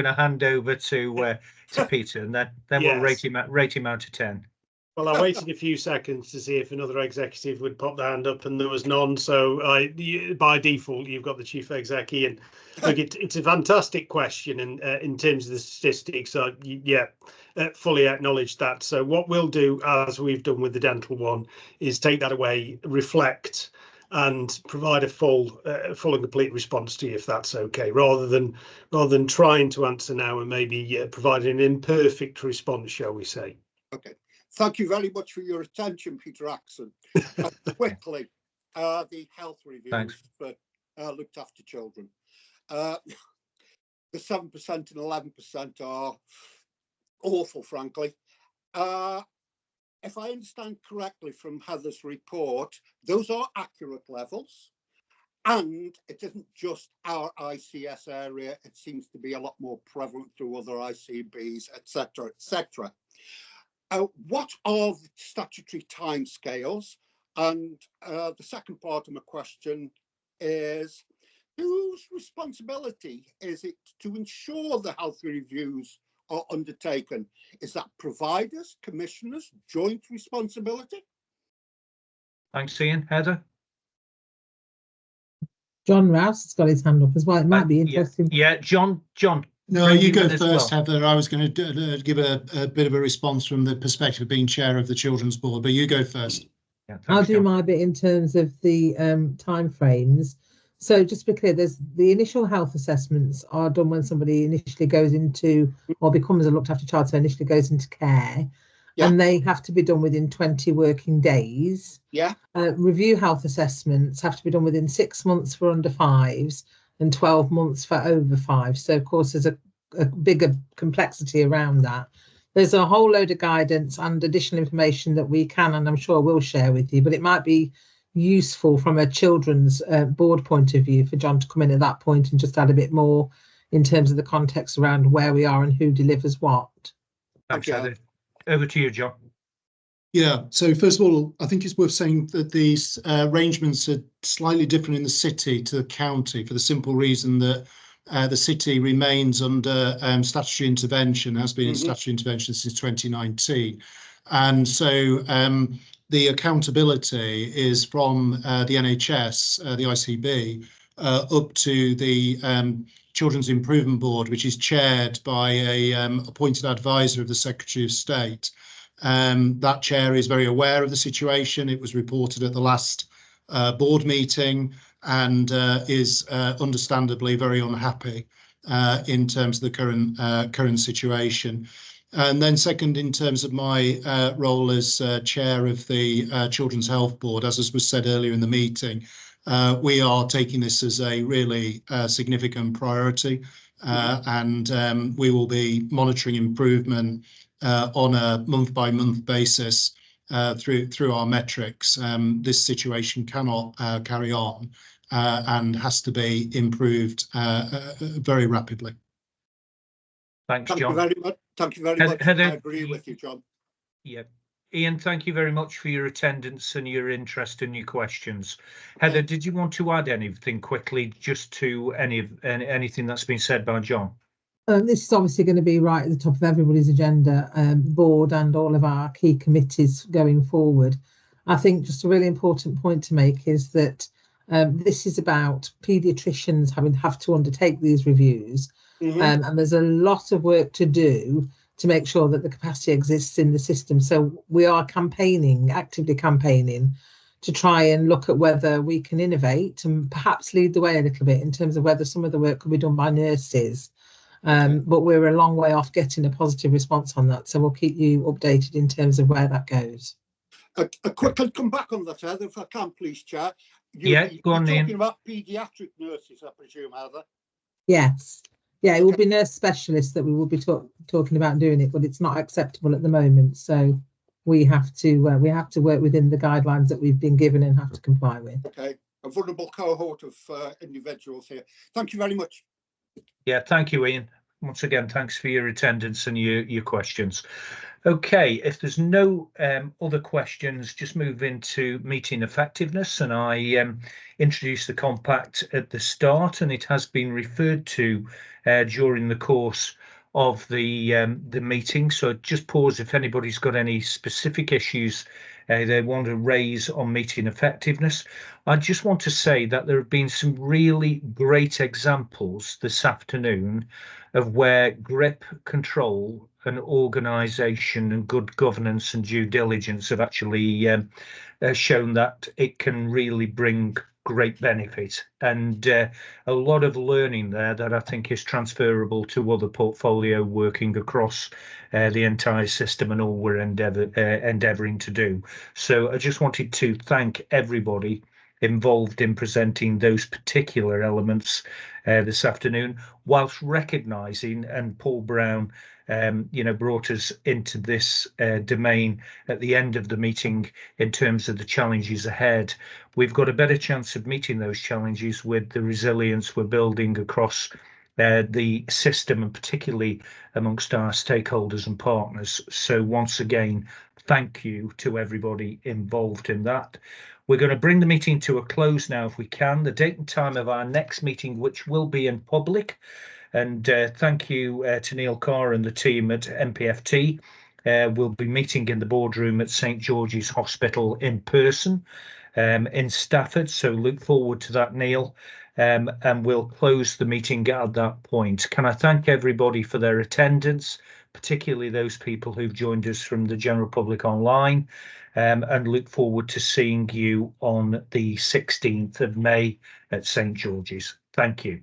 to hand over to Peter, and then we'll rate him out of 10. Well, I waited a few seconds to see if another executive would pop their hand up, and there was none. So by default, you've got the chief exec, Ian. Look, it's a fantastic question, and in terms of the statistics, fully acknowledge that. So what we'll do, as we've done with the dental one, is take that away, reflect, and provide a full and complete response to you, if that's okay, rather than trying to answer now and maybe providing an imperfect response, shall we say. Okay. Thank you very much for your attention, Peter Axon. Quickly, the health reviews Thanks. for looked after children. The 7% and 11% are awful, frankly. If I understand correctly from Heather's report, those are accurate levels. And it isn't just our ICS area, it seems to be a lot more prevalent through other ICBs, etc., etc. What are the statutory timescales? And the second part of my question is, whose responsibility is it to ensure the health reviews are undertaken? Is that providers, commissioners, joint responsibility? Thanks, Ian. Heather? John Rouse has got his hand up as well. It might be interesting. Yeah, John. No, you go first, well. Heather. I was going to give a bit of a response from the perspective of being chair of the Children's Board, but you go first. Yeah, thanks, I'll do John. my bit in terms of the time frames. So just to be clear, there's the initial health assessments are done when somebody initially goes into or becomes a looked after child, so initially goes into care. Yeah. And they have to be done within 20 working days. Yeah. Review health assessments have to be done within 6 months for under 5s and 12 months for over 5. So, of course, there's a bigger complexity around that. There's a whole load of guidance and additional information that we can, and I'm sure we'll share with you, but it might be useful from a children's board point of view for John to come in at that point and just add a bit more in terms of the context around where we are and who delivers what. Thanks, Heather. Over to you, John. Yeah, so first of all, I think it's worth saying that these arrangements are slightly different in the city to the county for the simple reason that the city remains under statutory intervention, has been in statutory intervention since 2019. And so the accountability is from the NHS, the ICB, up to the Children's Improvement Board, which is chaired by a appointed advisor of the Secretary of State. That chair is very aware of the situation. It was reported at the last board meeting and is understandably very unhappy in terms of the current situation. And then second, in terms of my role as chair of the Children's Health Board, as was said earlier in the meeting, we are taking this as a really significant priority, and we will be monitoring improvement on a month-by-month basis through our metrics. This situation cannot carry on and has to be improved very rapidly. Thanks, John. John. Thank you very much. Thank you very much. Heather, I agree with you, John. Yeah. Ian, thank you very much for your attendance and your interest and your questions. Heather, did you want to add anything quickly just to anything that's been said by John? This is obviously going to be right at the top of everybody's agenda, board and all of our key committees going forward. I think just a really important point to make is that this is about paediatricians have to undertake these reviews, and there's a lot of work to do to make sure that the capacity exists in the system. So we are actively campaigning to try and look at whether we can innovate and perhaps lead the way a little bit in terms of whether some of the work could be done by nurses. But we're a long way off getting a positive response on that. So we'll keep you updated in terms of where that goes. Quickly come back on that, Heather, if I can, please, Chair. Go on, you're Ian. talking about paediatric nurses, I presume, Heather? Yes. Yeah, it will be nurse specialists that we will be talking about doing it, but it's not acceptable at the moment. So we have to work within the guidelines that we've been given and have to comply with. Okay, a vulnerable cohort of individuals here. Thank you very much. Yeah, thank you, Ian. Once again, thanks for your attendance and your questions. Okay, if there's no other questions, just move into meeting effectiveness. And I introduced the compact at the start, and it has been referred to during the course of the meeting. So just pause if anybody's got any specific issues they want to raise on meeting effectiveness. I just want to say that there have been some really great examples this afternoon of where grip, control and organisation and good governance and due diligence have actually shown that it can really bring great benefit, and a lot of learning there that I think is transferable to other portfolio working across the entire system and all we're endeavouring to do. So I just wanted to thank everybody involved in presenting those particular elements this afternoon, whilst recognising, and Paul Brown brought us into this domain at the end of the meeting in terms of the challenges ahead. We've got a better chance of meeting those challenges with the resilience we're building across the system, and particularly amongst our stakeholders and partners. So once again, thank you to everybody involved in that. We're going to bring the meeting to a close now if we can. The date and time of our next meeting, which will be in public, and thank you to Neil Carr and the team at MPFT. We'll be meeting in the boardroom at St George's Hospital in person in Stafford, so look forward to that, Neil. And we'll close the meeting at that point. Can I thank everybody for their attendance, particularly those people who've joined us from the general public online, and look forward to seeing you on the 16th of May at St George's. Thank you.